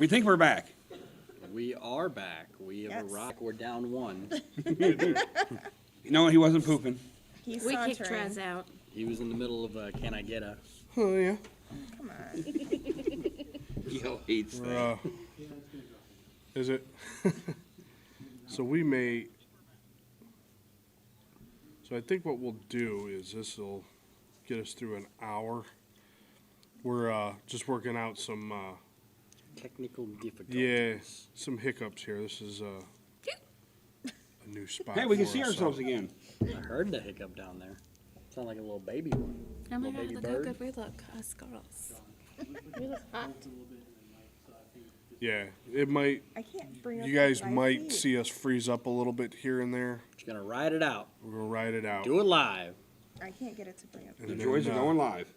We think we're back. We are back. We have arrived. We're down one. No, he wasn't pooping. He's We sauntering. kicked Traz out. He was in the middle of Can I Get a... Oh, yeah. Come on. Yo hates that. Is it? So we may... So I think what we'll do is this will get us through an hour. We're just working out some... Technical difficulties. Yeah, some hiccups here. This is a new spot. Hey, we can for see us, ourselves so. again. I heard the hiccup down there. Sound like a little baby one. Oh my Little god, baby look how bird. good we look, us girls. We look hot. Yeah, it might. I can't bring up You guys my might feet. see us freeze up a little bit here and there. Just gonna ride it out. We're gonna ride it out. Do it live. I can't get it to bring up. And The then, joys of going live.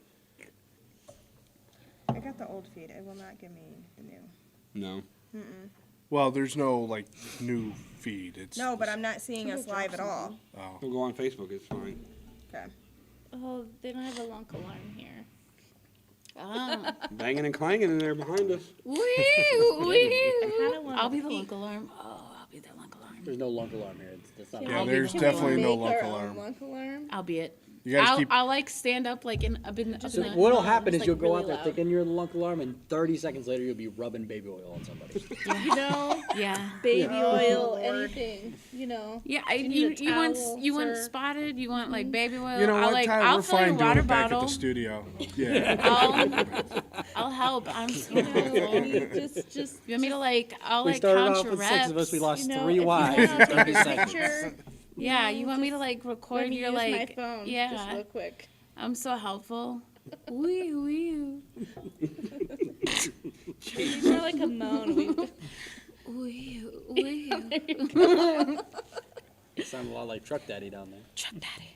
I got the old feed. It will not give me the new. No. Well, there's no like new feed. It's No, but I'm not seeing us live at all. Oh. We'll go on Facebook. It's fine. Okay. Oh, they don't have a lunk alarm here. Oh. Banging and clanging in there behind us. Woo! kinda wanna I'll be the peek. lunk alarm. Oh, I'll be the lunk alarm. There's no lunk alarm here. That's not Yeah, I'll be there's the definitely no Make lunk our own alarm. lunk alarm. I'll be it. You guys keep. I'll like stand up like up in So the what'll happen is like, you'll go really out there loud. thinking you're the lunk alarm, and 30 seconds later you'll be rubbing baby oil on somebody. You know, Yeah. baby oil, Lord. anything. You know. Yeah, you need a you want towel, want sir? spotted. You want like baby oil. You know I'll, what, like, Tyler? I'll We're fill your fine doing water it back at bottle. the studio. Yeah. I'll help. I'm so You helpful. know, just. You want me to like? I'll We like started count off your with reps. 6 of us. We lost You know, 3 if you wives wanna in take 30 a seconds. picture, Yeah, you want me to just like record let me your use like? my phone. Yeah, Just real quick. I'm so helpful. Wee wee. You sound like a moan. Wee wee. You sound a lot like Truck Daddy down there. Chuck Daddy.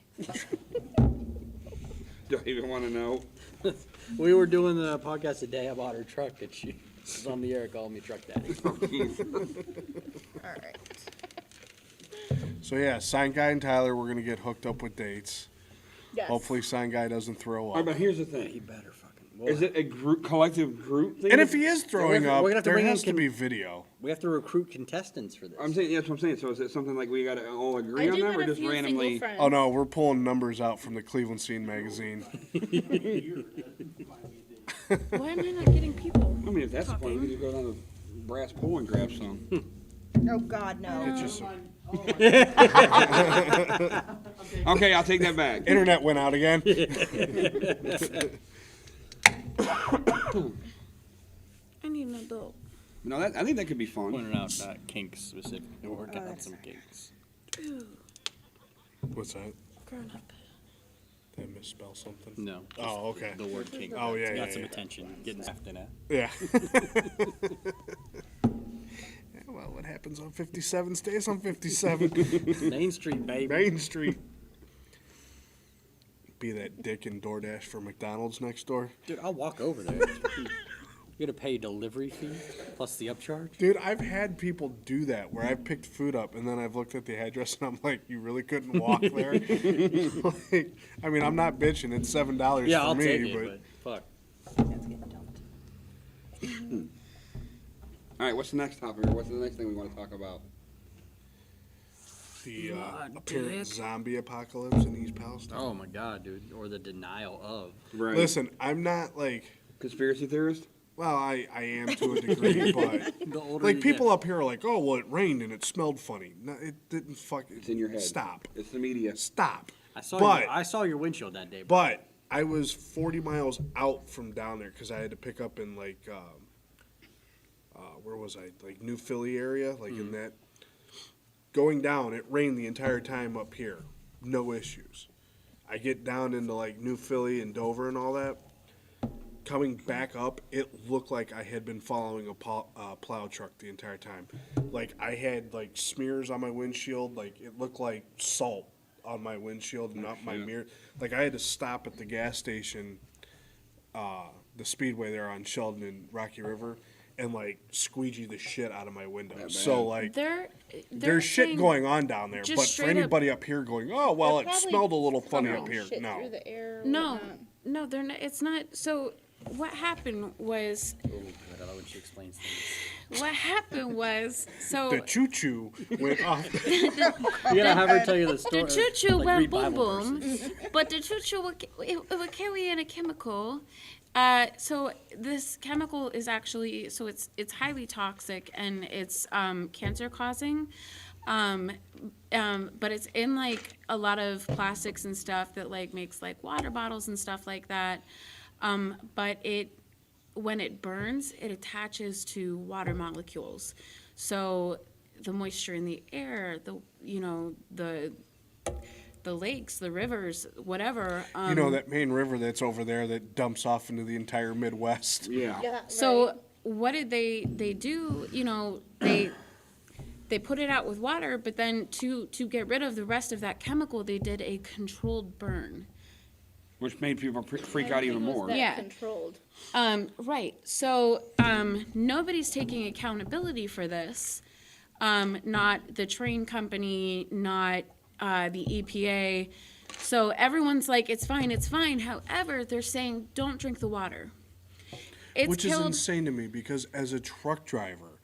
Don't even want to know. We were doing the podcast today. I bought her truck, and she was on the air calling me Truck Daddy. All right. So yeah, Sign Guy and Tyler, we're gonna get hooked up with dates. Yes. Hopefully, Sign Guy doesn't throw All right, up. but here's the He thing. better fucking. Is it a group, collective group thing? And if he is throwing we're up, gonna have to there bring in has to be video. We have to recruit contestants for this. I'm saying, that's what I'm saying. So is it something like we got to all agree I on do that, got or a just few randomly? single friends. Oh no, we're pulling numbers out from the Cleveland Scene magazine. Why am I not getting people? I mean, if that's the point, we can go down to brass pole and grab some. Oh God, no. Get you some. Okay, I'll take that back. Internet went out again. I need an adult. No, I think that could be fun. Pointing out not kinks specifically. We're working out some kinks. What's that? Grown up. Did I misspell something? No. Oh, okay. The word kink. Oh, yeah, Got yeah, some yeah. attention. Getting laughed in at. Yeah. Yeah, well, what happens on 57 stays on 57. Main Street, baby. Main Street. Be that dick in DoorDash for McDonald's next door. Dude, I'll walk over there. You gotta pay a delivery fee plus the upcharge. Dude, I've had people do that where I've picked food up and then I've looked at the address and I'm like, you really couldn't walk there? Like, I mean, I'm not bitching. It's $7 Yeah, for I'll me, take it, but fuck. That's getting dumped. All right, what's the next topic? Or what's the next thing we want to talk about? the What, apparent dick? zombie apocalypse in East Palestine. Oh my god, dude. Or the denial of. Right. Listen, I'm not like, Conspiracy theorist? well, I am to a degree, but The older like you people get. up here are like, oh, well, it rained and it smelled funny. No, it didn't fucking. It's in your head. Stop. It's the media. Stop. I saw but- your, I saw your windshield that day. Bro. But I was 40 miles out from down there because I had to pick up in like, where was I? Like New Philly area, like in that. Going down, it rained the entire time up here, no issues. I get down into like New Philly and Dover and all that. Coming back up, it looked like I had been following a plow truck the entire time. Like I had like smears on my windshield, like it looked like salt on my windshield and up my mirror. Like I had to stop at the gas station, the Speedway there on Sheldon and Rocky River, and like squeegee the shit out of my window. That So bad. like They're there's shit saying- going on down there, just but for straight up- anybody up here going, oh well, They're it probably smelled a little funny pumping up here. shit No, through the air or No, whatnot. no, they're not. It's not. So what happened was Oh, God, I would she explains things. What happened was, so The choo-choo went off. You gotta have her tell you the story. the choo-choo like, went read boom Bible boom, verses. but the choo-choo would carry in a chemical. So this chemical is actually, so it's highly toxic and it's cancer causing. But it's in like a lot of plastics and stuff that like makes like water bottles and stuff like that. But when it burns, it attaches to water molecules. So the moisture in the air, the lakes, the rivers, whatever. You know that main river that's over there that dumps off into the entire Midwest? Yeah. Yeah, So right. what did they do? They put it out with water, but then to get rid of the rest of that chemical, they did a controlled burn. Which made people freak out even more. Yeah. Controlled. Right. So nobody's taking accountability for this. Not the train company, not the EPA. So everyone's like, it's fine, it's fine. However, they're saying, don't drink the water. It's Which is killed. insane to me because as a truck driver,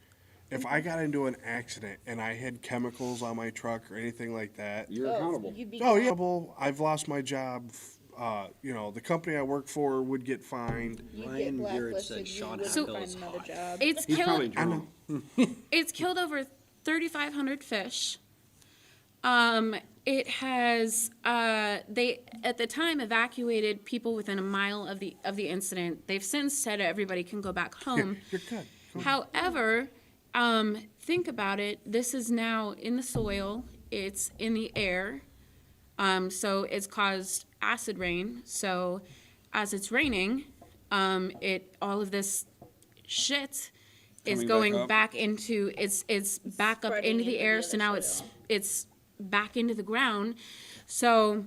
if I got into an accident and I had chemicals on my truck or anything like that, You're accountable. You'd be oh yeah, well, I've lost my job. The company I work for would get fined. you'd Ryan get Garrett blacklisted. said You Sean wouldn't Hackle find is another hot. job. It's He's probably killed. drunk. It's killed over 3,500 fish. It has they at the time evacuated people within a mile of the incident. They've since said everybody can go back home. You're good. However, think about it. This is now in the soil. It's in the air. So it's caused acid rain. So as it's raining, all of this shit is Coming back going up. back into it's back up Spreading into the into air. the So other now soil. it's back into the ground. So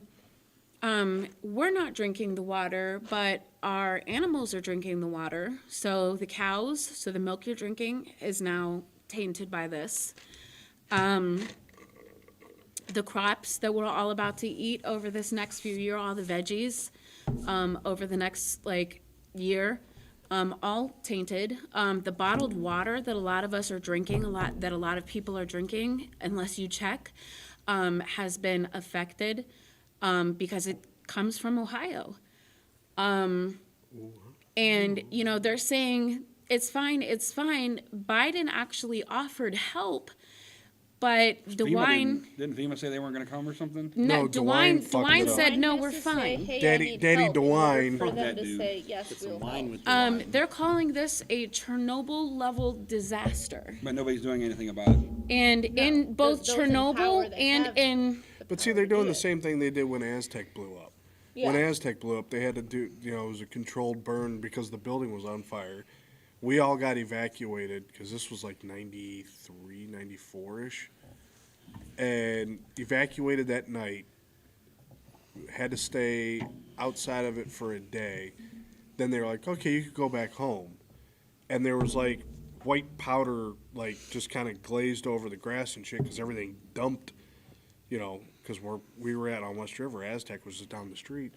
we're not drinking the water, but our animals are drinking the water. So the cows, so the milk you're drinking is now tainted by this. The crops that we're all about to eat over this next few years, all the veggies, over the next year, all tainted. The bottled water that a lot of us are drinking, that a lot of people are drinking, unless you check, has been affected because it comes from Ohio. And they're saying it's fine. Biden actually offered help. But DeWine, Didn't FEMA say they weren't going to come or something? No, DeWine fucked it up. said, no, Has we're to say, fine. "Hey, I Daddy- need Daddy help," in order DeWine. For Fuck them that to dude. say, yes, Put some we'll wine help. with the wine. They're calling this a Chernobyl-level disaster. But nobody's doing anything about it. And in both those in power, Chernobyl they and have in, But see, they're doing the same thing they did when Aztec blew up. When Yeah. Aztec blew up, they had to do, it was a controlled burn because the building was on fire. We all got evacuated because this was like 93, 94-ish. And evacuated that night. Had to stay outside of it for a day. Then they were like, okay, you could go back home. And there was like white powder, just kind of glazed over the grass and shit because everything dumped, because we were on West River. Aztec was just down the street.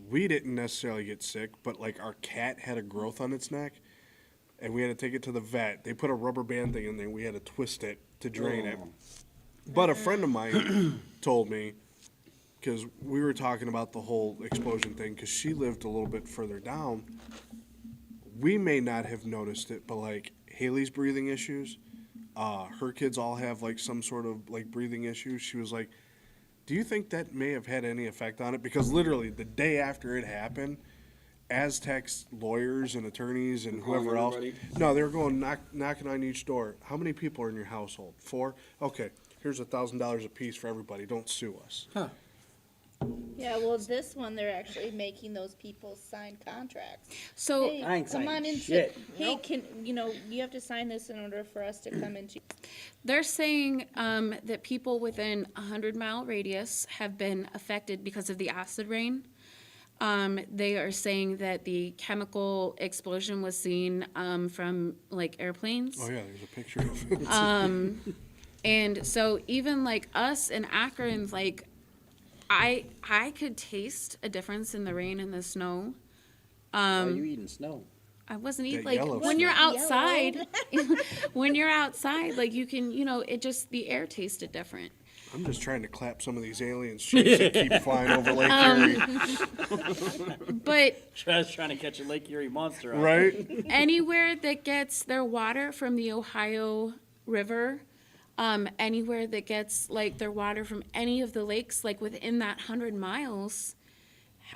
We didn't necessarily get sick, but our cat had a growth on its neck. And we had to take it to the vet. They put a rubber band thing in there. We had to twist it to drain it. But a friend of mine told me, because we were talking about the whole explosion thing, because she lived a little bit further down. We may not have noticed it, but Haley's breathing issues, her kids all have some sort of breathing issues. She was like, do you think that may have had any effect on it? Because literally the day after it happened, Aztec's lawyers and attorneys and Calling whoever else. everybody? No, they were going knocking on each door. How many people are in your household? 4? Okay, here's $1,000 a piece for everybody. Don't sue us. Yeah, well, this one, they're actually making those people sign contracts. so Hey, I ain't come signing on into, shit. hey, you have to sign this in order for us to come into. they're saying that people within a 100-mile radius have been affected because of the acid rain. They are saying that the chemical explosion was seen from airplanes. Oh yeah, there's a picture of it. And so even us in Akron, I could taste a difference in the rain and the snow. Why are you eating snow? I wasn't That even like yellow when you're smell. outside. When you're outside, like you can, it just the air tasted different. I'm just trying to clap some of these aliens chicks that keep flying over Lake Erie. But I was trying to catch a Lake Erie monster. out Right? anywhere that gets their water from the Ohio River, anywhere that gets like their water from any of the lakes, like within that 100 miles,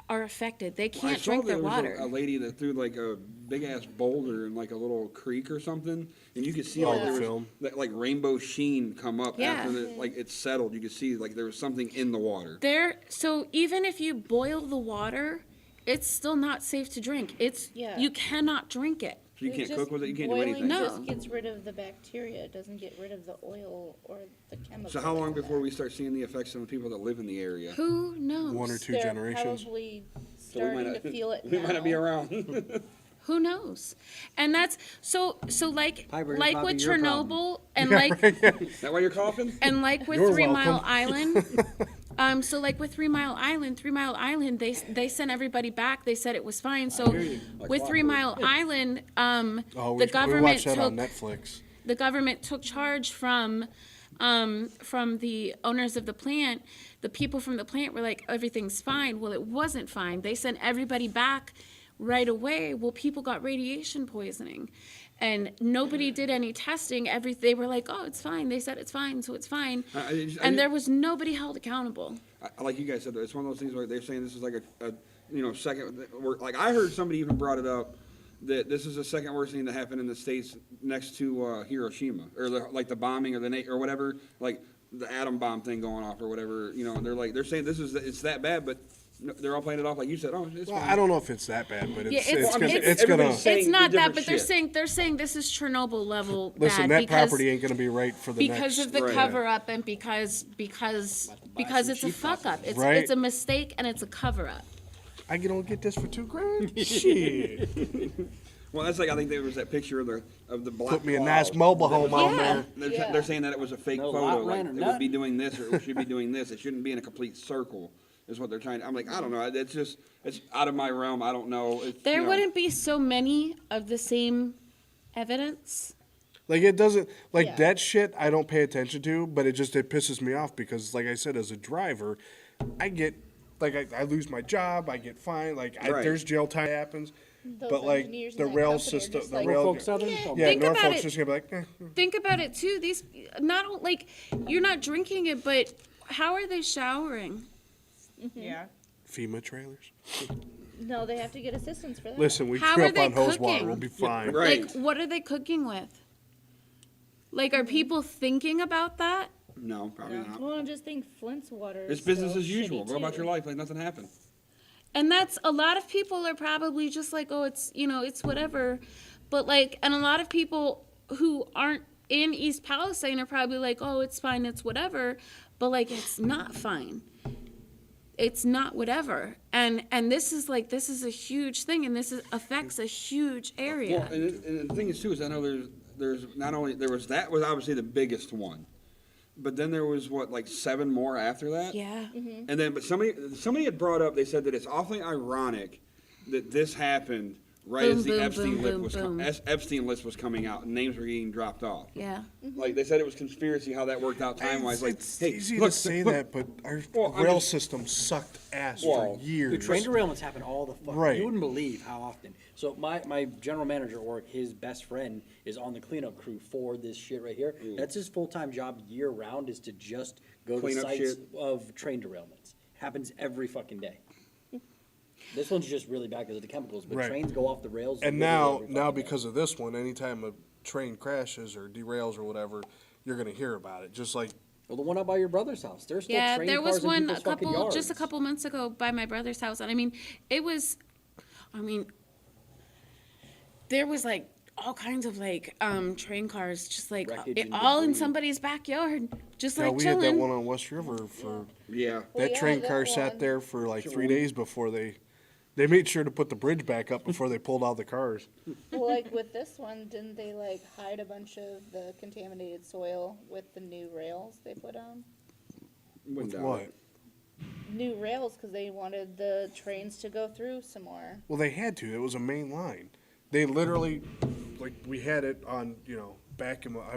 are affected. They I can't saw drink there their was water. a lady that threw like a big ass boulder in like a little creek or something, and you could see Oh, like the there was film. like rainbow sheen come up Yeah. after like it settled. You could see like there was something in the water. So even if you boil the water, it's still not safe to drink. Yeah. You cannot drink it. So you It's can't just cook with it. You can't do boiling anything. No. just gets rid of the bacteria. It doesn't get rid of the oil or the chemicals. So how long before we start seeing the effects on the people that live in the area? Who knows? 1 or 2 They're generations. probably So we starting might to feel it we now. might not be around. Who knows? And that's so like Piper, it's like not with your Chernobyl problem. and like Is that why you're coughing? and like with You're 3 Mile welcome. Island. So like with 3 Mile Island, they sent everybody back. They said it was fine. So Like with 3 Mile Island, Oh, the we government watched that took on Netflix. the government took charge from the owners of the plant. The people from the plant were like, everything's fine. Well, it wasn't fine. They sent everybody back right away. Well, people got radiation poisoning, and nobody did any testing. They were like, oh, it's fine. They said it's fine, so it's fine. And there was nobody held accountable. Like you guys said, it's one of those things where they're saying this is like a second. Like I heard somebody even brought it up that this is the second worst thing that happened in the States next to Hiroshima, or the bombing or whatever, like the atom bomb thing going off or whatever. They're saying it's that bad, but they're all playing it off like you said. Oh, it's Well, fine. I don't know if it's that bad, but Yeah, it's it's- gonna. it's- It's gonna. everybody's saying It's not that, different but shit. they're saying this is Chernobyl level Listen, bad that because property ain't gonna be right for the because next. of the Right. cover up and because it's a fuck up. It's Right. it's a mistake and it's a cover up. I can only get this for $2,000. Shit. Well, that's like I think there was that picture of the black. Put me a cloud. nice mobile home on Yeah. there. They're saying that it was a fake No photo. lot Like ran or it would nothing. be doing this or it should be doing this. It shouldn't be in a complete circle. Is what they're trying. I'm like, I don't know. It's out of my realm. I don't know. There wouldn't be so many of the same evidence. Like it doesn't like Yeah. that shit. I don't pay attention to, but it pisses me off because, like I said, as a driver, I get like I lose my job. I get fined. Like Right. there's jail time happens. Those But like engineers in the that rail company are system, just the like, rail. Norfolk Southern. Oh, Yeah, Think about Norfolk's it. just gonna be like. Think about it too. These not like you're not drinking it, but how are they showering? Yeah. FEMA trailers. No, they have to get assistance for that. Listen, we How grew are up they on hose water. cooking? We'll be fine. Right. Like, what are they cooking with? Like, are people thinking about that? No, probably not. Well, I just think Flint's water. It's is business still as usual. shitty, Go about too. your life like nothing happened. And that's a lot of people are probably just like, oh, it's it's whatever. But like, and a lot of people who aren't in East Palestine are probably like, oh, it's fine, it's whatever. But like, it's not fine. It's not whatever. And this is a huge thing, and affects a huge area. Well, and the thing is too is I know there's not only there was that was obviously the biggest one, but then there was like 7 more after that. Yeah. And then but somebody had brought up, they said that it's awfully ironic that this happened right Boom, as the boom, Epstein boom, list boom, was boom. Epstein list was coming out and names were getting dropped off. Yeah. Like they said it was conspiracy how that worked out time wise. Like It's hey, easy look, to say look, that, but our Well, I'm rail just- system sucked ass Well, for years. The train derailments happen all the fuck. Right. You wouldn't believe how often. So my general manager at work, his best friend is on the cleanup crew for this shit right here. That's his full-time job year round, is to just go Clean to up sites shit. of train derailments. Happens every fucking day. This one's just really bad because of the chemicals, but Right. trains go off the rails. And literally now every fucking day. because of this one, anytime a train crashes or derails or whatever, you're gonna hear about it. Just like Well, the one out by your brother's house, there's still Yeah, train there was cars in one people's fucking yards. just a couple months ago by my brother's house, and there was like all kinds of like train cars, just like Wreckage and all in debris. somebody's backyard, just yeah, like we had that chilling. one on West River for Yeah. Well, that yeah, train that car sat one. there for like 3 days before they made sure to put the bridge back up before they pulled out the cars. Well, like with this one, didn't they like hide a bunch of the contaminated soil with the new rails they put on? Wouldn't With doubt what? it. New rails because they wanted the trains to go through some more. Well, they had to. It was a main line. They literally, like, we had it on, you know, back in No, my I'm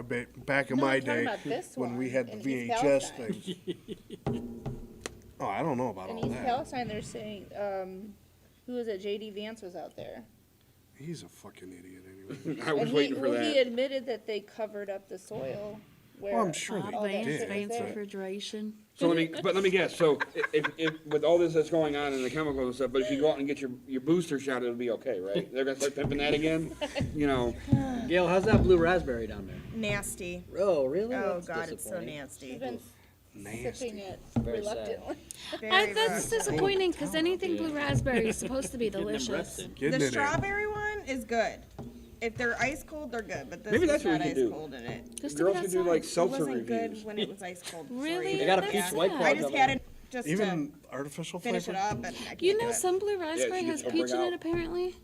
talking day about this when we one had the in East VHS Palestine. thing. Oh, I don't know about In all East that. Palestine, they're saying, who was it? J.D. Vance was out there. He's a fucking idiot anyway. I was And waiting for he that. admitted that they covered up the soil. Where I'm sure they all that did. shit was there. refrigeration. So let me guess. So if with all this that's going on and the chemicals and stuff, but if you go out and get your booster shot, it'll be okay, right? They're gonna start pimping that again, you know. Gail, how's that blue raspberry down there? Nasty. Oh, really? Oh That's God, it's so disappointing. nasty. He's been Nasty. sipping it Very sad. reluctantly. Very That's rough. disappointing because anything blue raspberry is supposed to be Getting them reps delicious. in. Getting The it in. strawberry one is good. If they're ice cold, they're good. But this Maybe was that's what we not could ice do. cold in it. Just Girls to could get do like It seltzer wasn't reviews. good when it was ice cold. Really? They got a That's peach sad. white I claw just coming had up. it just Even artificial to finish it flavor? up, and I can't You do know, it. some blue raspberry she has just peach in bring it out- apparently.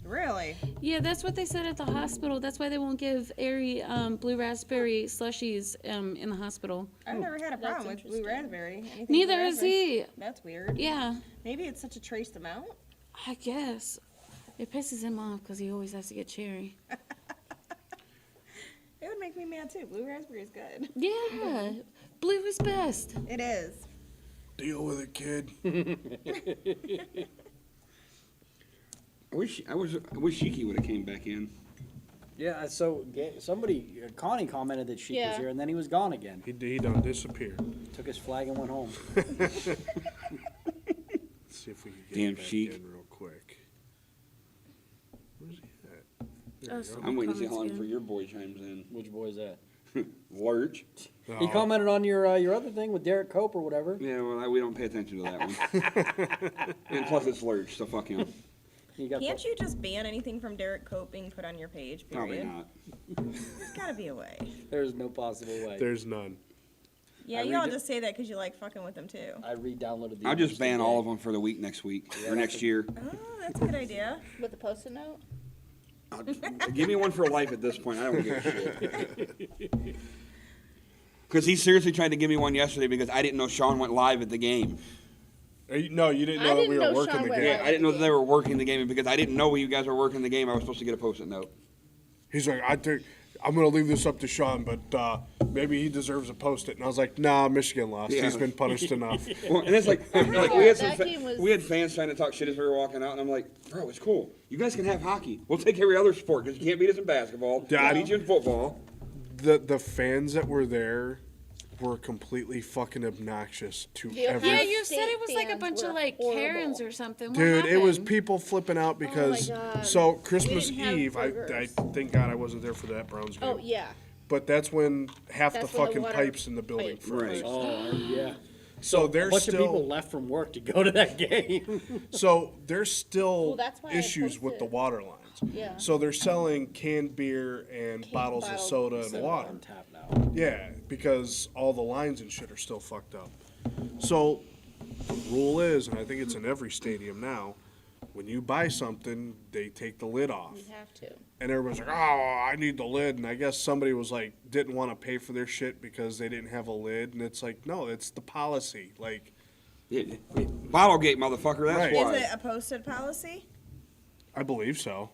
Really? Yeah, that's what they said at the hospital. That's why they won't give airy blue raspberry slushies in the hospital. I've never had a That's problem with blue interesting. raspberry. Anything Neither blue is raspberry. he. That's weird. Yeah, Maybe it's such a trace amount. I guess. It pisses him off because he always has to get cherry. It would make me mad too. Blue raspberry is good. Yeah, blue is best. It is. Deal with it, kid. I wish Shiki would have came back in. Yeah, so Connie commented that Sheik was Yeah. here, and then he was gone again. He done disappeared. Took his flag and went home. Let's see if we can get Damn him back chic. in real quick. Where's he at? There Oh, you so- go. I'm waiting to see how long Comments before your boy chimes in. Which boy is that? Lurch. He Oh, commented on your other thing with Derek Cope or whatever. Yeah, well, we don't pay attention to that one. And plus, it's Lurch, so fuck him. He got Can't you just ban anything from Derek Cope being put on your page? Probably Period? not. There's gotta be a way. There's no possible way. There's none. Yeah, I you all read it- just say that because you like fucking with them too. I re-downloaded the. I'll just interesting ban all day. of them for the week next week Yeah, or that's next year. Oh, that's a good idea. With the post-it note? Give me one for life at this point. I don't give a shit. Because he seriously tried to give me one yesterday because I didn't know Sean went live at the game. No, you didn't I know that didn't we were know working Sean the went game. live. I didn't know that they were working the game, and because I didn't know you guys were working the game, I was supposed to get a post-it note. He's like, I'm going to leave this up to Sean, but maybe he deserves a post-it. And I was like, nah, Michigan lost. Yeah. He's been punished enough. Well, and it's like we Yeah, had that game was- we had fans trying to talk shit as we were walking out, and I'm like, bro, it's cool. You guys can have hockey. We'll take every other sport because you can't beat us in basketball. Dad. We'll beat you in football. The fans that were there were completely fucking obnoxious to The Ohio every... Yeah, you said it was like a fans bunch were of like horrible. Karens or something. What Dude, it was happened? people flipping out because... God. So, Christmas didn't have Eve, I burgers. thank God I wasn't there for that Browns game. Oh, yeah. But that's when half That's the when the fucking water pipes in the building pipes froze. Right. Oh yeah. So A there's bunch of people still... left from work to go to that game. So there's still Well, that's why I issues with the posted- water lines. Yeah. So they're selling canned beer and bottles of bottled soda and soda. water. On tap now. Yeah, because all the lines and shit are still fucked up. So the rule is, and I think it's in every stadium now, when you buy something, they take the lid off. You have to. And everyone's like, oh, I need the lid. And I guess somebody was like, didn't want to pay for their shit because they didn't have a lid. And it's like, no, it's the policy. Like, Bottlegate, motherfucker. That's Right. why. Is it a posted policy? I believe so.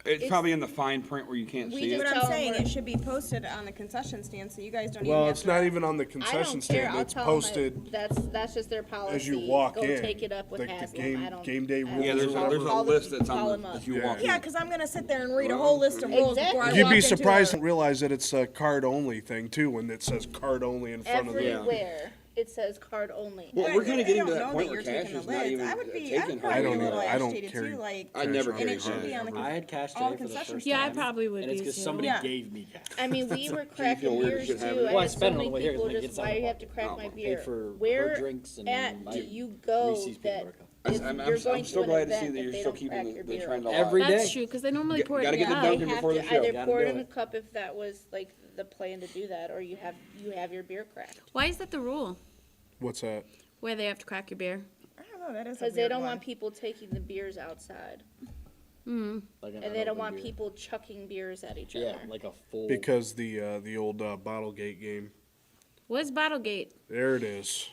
It's probably in the fine print where you can't We see just it. But tell I'm 'em saying we're- it should be posted on the concession stand, so you guys don't Well, even have it's to. not even on the I concession don't care. stand. I'll It's tell 'em posted that's just their policy. as you walk Go in. take it up with like the Haslam. I don't. game day I don't rules. Yeah, or there's whatever. a Call list them- that's call on them the, up. that you Yeah. walk in. Yeah, because I'm gonna sit there and read a whole list of rules before I Exactly. You'd walk be into surprised a- and realize that it's a card only thing too when it says card only in front of the. Everywhere it says card only. Well, Right, we're kind I of getting don't to know that point you're where cash taking is the not lids. even I would be taken probably hard I a don't little know. I don't agitated carry too, like. I never cash carry And it should cash. be on the. I had cash All today for the concession first Yeah, I time. probably would And it's be because too. somebody Yeah. gave me cash. I mean, we were feel cracking weird beers just too. having it? I Well, I had spent so it on many the way here, people like, just, it's not why a do you have problem. to crack Oh, my I paid beer? for her Where drinks and at my do you go Reese's peanut that butter cup. if I'm you're going still to an glad to see event that you're they still don't crack keeping your the beer trend open? alive. Every That's day. true because they normally Get- pour it. gotta get the Yeah. dunk They in have before the to show. either Gotta pour do it in it. a cup if that was like the plan to do that, or you have your beer cracked. Why is that the rule? What's that? Where they have to crack your beer? I don't know, that is a Because they weird don't one. want people taking the beers outside, Like an and they don't unopened want beer. people chucking beers at each Yeah, other. like a full. Because the old Bottlegate game. What's Bottlegate? There it is.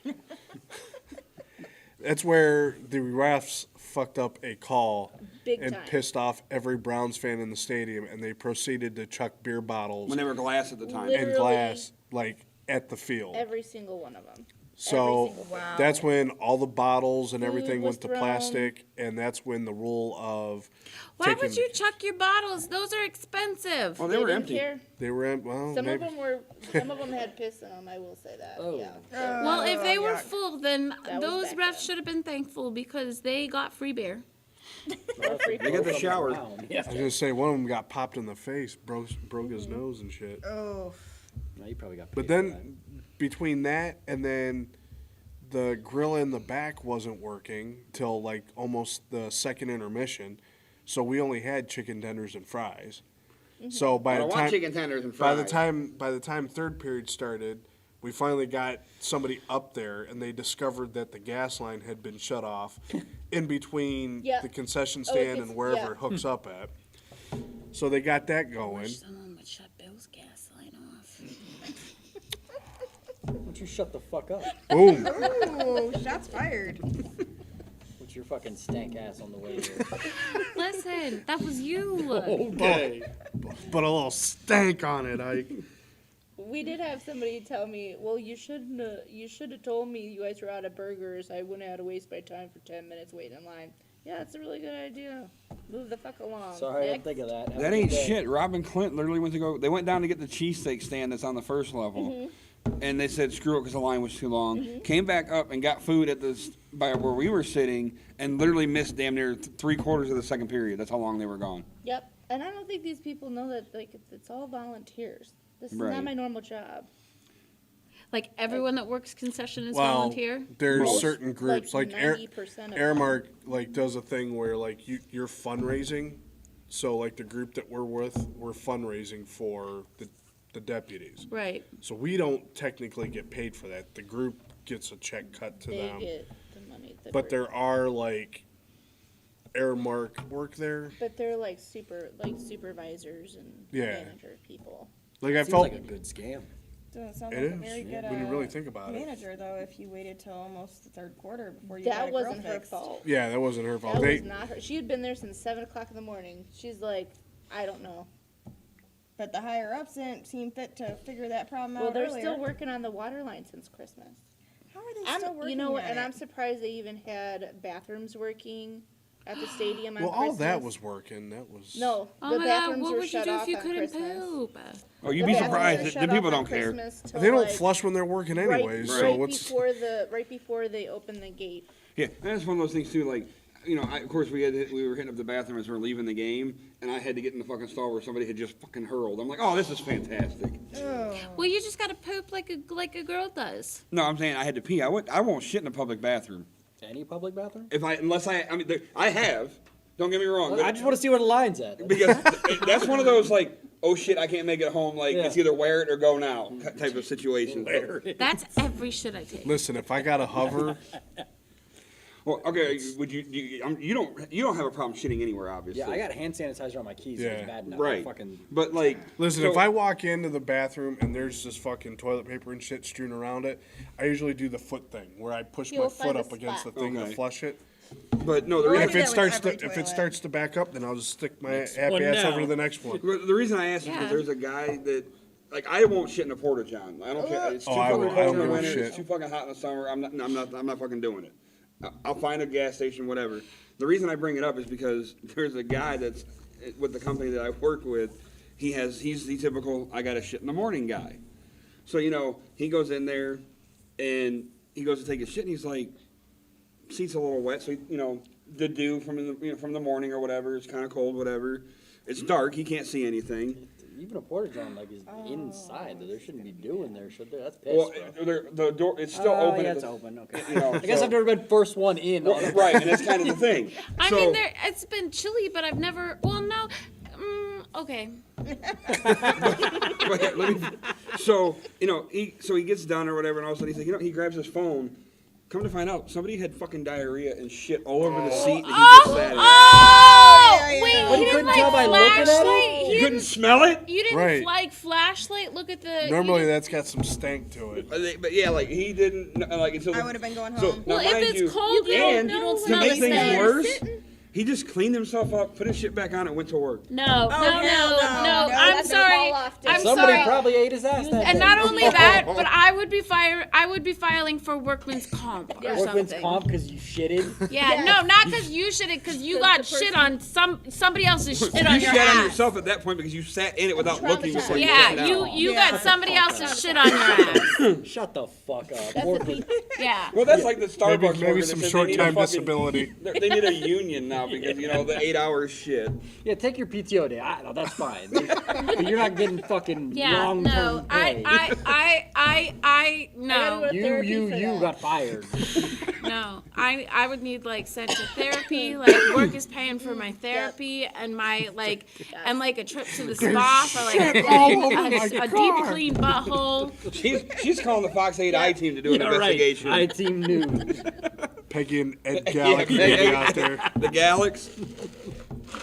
That's where the refs fucked up a call Big and time. pissed off every Browns fan in the stadium, and they proceeded to chuck beer bottles When they were glass at the time. Literally- and glass like at the field. Every single one of them. So Every single one. that's when all the bottles and Food everything was went to thrown. plastic, and that's when the rule of Why would you chuck your bottles? Those are expensive. Oh, they were didn't empty. care. They were in, well, Some maybe. of them had piss in them. I will say that. Oh. Yeah. Well, if they were yuck. full, then That was those back refs then. should have been thankful because they got free beer. They get the shower. Yeah. I was gonna say one of them got popped in the face, broke his nose and shit. Oh, No, you probably got. But paid for then between that and then the grill in the back wasn't working till like almost the second intermission, so we only had chicken tenders and fries. So I by the don't want time chicken tenders and by fries. the time third period started, we finally got somebody up there, and they discovered that the gas line had been shut off in between Yeah. the concession Oh, stand it's- and wherever yeah. it hooks up at. So they got that going. Someone would shut Bill's gas line off. Why don't you shut the fuck up? Boom. ooh, shots fired. What's your fucking stank ass on the way here? Listen, that was you. Okay. Put a little stank on it, Ike. We did have somebody tell me, well, you should have told me you guys were out of burgers. I wouldn't have to waste my time for 10 minutes waiting in line. Yeah, that's a really good idea. Move the fuck along. Sorry, I didn't Next. think of that. Have a That good ain't day. shit. Rob and Clint literally went to go. They went down to get the cheesesteak stand that's on the first level, and they said screw it because the line was too long. Came back up and got food at this by where we were sitting, and literally missed damn near 3/4 of the second period. That's how long they were gone. Yep. And I don't think these people know that like it's all volunteers. This is Right. not my normal job. Like everyone that works concession is Well, volunteer. there's Most, certain groups like 90% of them. Airmark like does a thing where like you're fundraising. So like the group that we're with, we're fundraising for the deputies. Right. So we don't technically get paid for that. The group gets a check cut to They them. get the money. The But group. there are like Airmark work there. But they're like supervisors and Yeah. manager people. Like I Seems felt like a good scam. Doesn't sound it like a is very good when you really think about it. manager though. If you waited till almost the third quarter before you That got a grill wasn't her fixed. fault. Yeah, that wasn't her fault. That They was not her. She had been there since 7:00 in the morning. She's like, I don't know. But the higher ups didn't seem fit to figure that problem out Well, they're earlier. still working on the water line since Christmas. How are they still working You know what? on And it? I'm surprised they even had bathrooms working at the stadium on well, all Christmas. that was working. That was No, Oh the my bathrooms God, what were would you shut do off if you on couldn't Christmas. poop? Oh, you'd The be bathrooms surprised. were The shut people off on don't care. Christmas till, They don't like, flush when they're working anyways. Right. So right what's before they open the gate. Yeah, and that's one of those things too. Like, you know, of course we were hitting up the bathroom as we were leaving the game, and I had to get in the fucking stall where somebody had just fucking hurled. I'm like, oh, this is fantastic. Well, you just gotta poop like a girl does. No, I'm saying I had to pee. I won't shit in a public bathroom Any public bathroom? I mean, I have. Don't get me wrong. but- I just want to see where the line's at. because that's one of those like, oh shit, I can't make it home. Like Yeah. it's either wear it or go now type of situation. That's every shit I take. listen? If I got a hover, Well, okay, would you don't have a problem shitting anywhere, obviously. Yeah, I got hand sanitizer on my keys. So Yeah. it's bad enough. right. Fucking. But like, listen. so- If I walk into the bathroom and there's just fucking toilet paper and shit strewn around it, I usually do the foot thing where I push You'll my find foot a up against the spot. thing Okay. to flush it. but no, the Well, I reason If do it that with starts every to if toilet. it starts to back up, then I'll just stick my Next happy one ass down. over to the next one. the reason I asked is Yeah. because there's a guy that. Like I won't shit in a porta john. I don't care. It's too Oh, I fucking won't- I cold don't in the give a winter. shit. It's too fucking hot in the summer. I'm not fucking doing it. I'll find a gas station, whatever. The reason I bring it up is because there's a guy that's with the company that I work with. He's the typical I got to shit in the morning guy. So you know he goes in there and he goes to take his shit and he's like, seat's a little wet, so you know the dew from the morning or whatever. It's kind of cold, whatever. It's dark. He can't see anything. Even a porta john like is inside. Though. There shouldn't be dew in there, should there? That's piss, Well, bro. the door it's still Oh, open. yeah, at it's the- open. Okay. You know, I guess so- I've never been first one in. Well, right, and that's kind of the thing. I So- mean, it's been chilly, but I've never. Well, no. Okay. But let me, so you know, he gets done or whatever, and all of a sudden he's like, you know, he grabs his phone. Come to find out, somebody had fucking diarrhea and shit all over the seat that he just sat in. Oh! Yeah, yeah, Wait, yeah. Well, he you didn't couldn't like tell by looking at it? flashlight. You couldn't smell it? You didn't Right. like flashlight. Look at the. Normally you didn't- that's got some stank to it. But yeah, like he didn't like until. I would have been going So home. now Well, if mind it's you, cold, you don't and know to smell make the things stench. worse, He just cleaned himself up, put his shit back on, and went to work. No, hell no. No, I'm that's a sorry. call-off day. I'm Somebody sorry. probably ate his ass that And day. not only that, but I would be filing for workman's comp or Workman's something. comp because you shitted. Yeah, Yes. no, not because you shit it, because you got the shit person- on somebody else's shit You on your shat on ass. yourself at that point because you sat in it without looking before you Yeah, sat you down. you Yeah. got somebody else's shit on your ass. Shut the fuck up. That's Workman- Yeah. Well, that's like the Starbucks Maybe worker some that says short they need a time fucking- disability. They need a union now because, you know, the 8 hour shit. Yeah, take your PTO day. I know that's fine. But you're not getting fucking Yeah, long no, term pay. no, gotta go to therapy for You that. got fired. no. I would need like sent to therapy. Like work is paying for my therapy and my like and like a trip to the spa for like a deep clean butthole. She's calling the Fox 8i team to do an Yeah, right. investigation. I team news. Peggy and Ed Yeah, Gallic Peggy. out there. The Galax.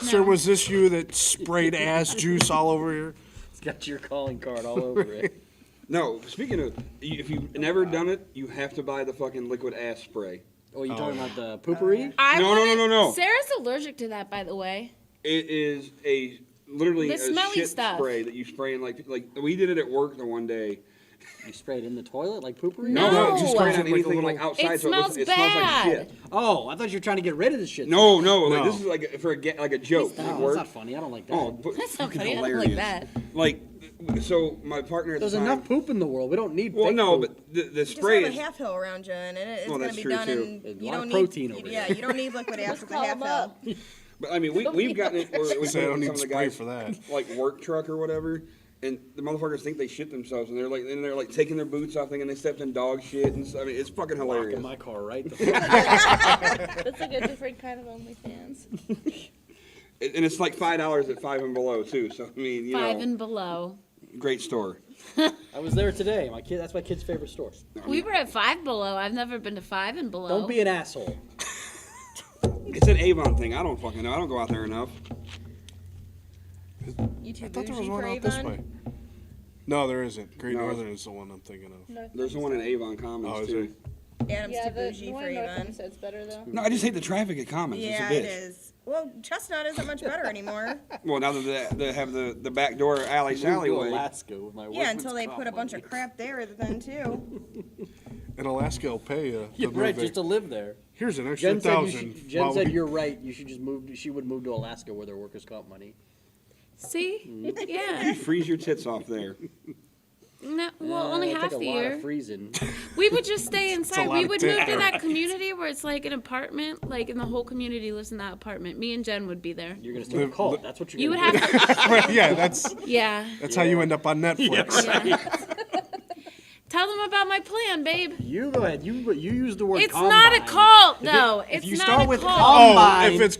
Sir, was this you that sprayed ass juice all over here? It's got your calling card all over it. No, speaking of, if you've never done it, you have to buy the fucking liquid ass spray. Oh, you talking about the poopery? No. Sarah's allergic to that, by the way. It is literally The a smelly shit stuff. spray that you spray in like we did it at work the one day. You sprayed in the toilet like poopery? No. just spraying on Like a anything little- like outside, It so smells it smells like bad. shit. Oh, I thought you were trying to get rid of the shit. No, like No. this is like for like a joke. No, at that's work. not funny. I don't like that. Oh, but That's not fucking funny. I don't like hilarious. that. Like, so my partner at There's the time. enough poop in the world. We don't need Well, fake no, poop. but the Just spray have a is. half hill around you, and it's Well, gonna that's be true, done. too. And There's a you lot don't of need. protein over Yeah, there. you don't need liquid ass with a Call half 'em hill. up. But I mean, we've gotten it where we Say I put don't it in need some of the spray guys' for that. like work truck or whatever, and the motherfuckers think they shit themselves, and they're like taking their boots off, thinking they stepped in dog shit, and so, I mean, it's fucking Lock hilarious. in my car, right? The fuck- That's like a different kind of OnlyFans. And it's like $5 at 5 and below too. So I mean, you 5 know, and below. great store. I was there today. That's my kid's favorite store. We were at 5 below. I've never been to 5 and below. Don't be an asshole. It's an Avon thing. I don't fucking know. I don't go out there enough. You too I thought there was bougie one for out this Avon? way. No, there isn't. Great No. Northern is the one I'm thinking of. No, There's the one in Avon Commons Oh, is too. Adam's yeah, too the bougie one for in North Avon. Homestead's better though. No, I just hate the traffic at Commons. Yeah, it's it a bitch. is. Well, Chestnut isn't much better anymore. Well, now that they have the back door alley Moved to alleyway. Alaska with my Yeah, workman's until they comp put a bunch money. of crap there then too. And Alaska will pay you. Yeah, to right, move just to it. live there. Here's an extra Jen said, $1,000. Jen while said we- you're right. You should just move. She would move to Alaska where their workers' comp money. See? You Yeah. freeze your tits off there. No, well, only It'd half take a a lot year. of freezing. We would just stay inside. lot We of would move to tit. that community where it's like an apartment, like, and the whole community lives in that apartment. Me and Jen would be there. You're gonna start a cult. That's what you're You would gonna have to, yeah, that's yeah. how you end up on Netflix. yeah. Tell them about my plan, babe. You go ahead. You use the word. It's combine. not a cult, though. If It's you not start a with cult. Oh, Combine. if it's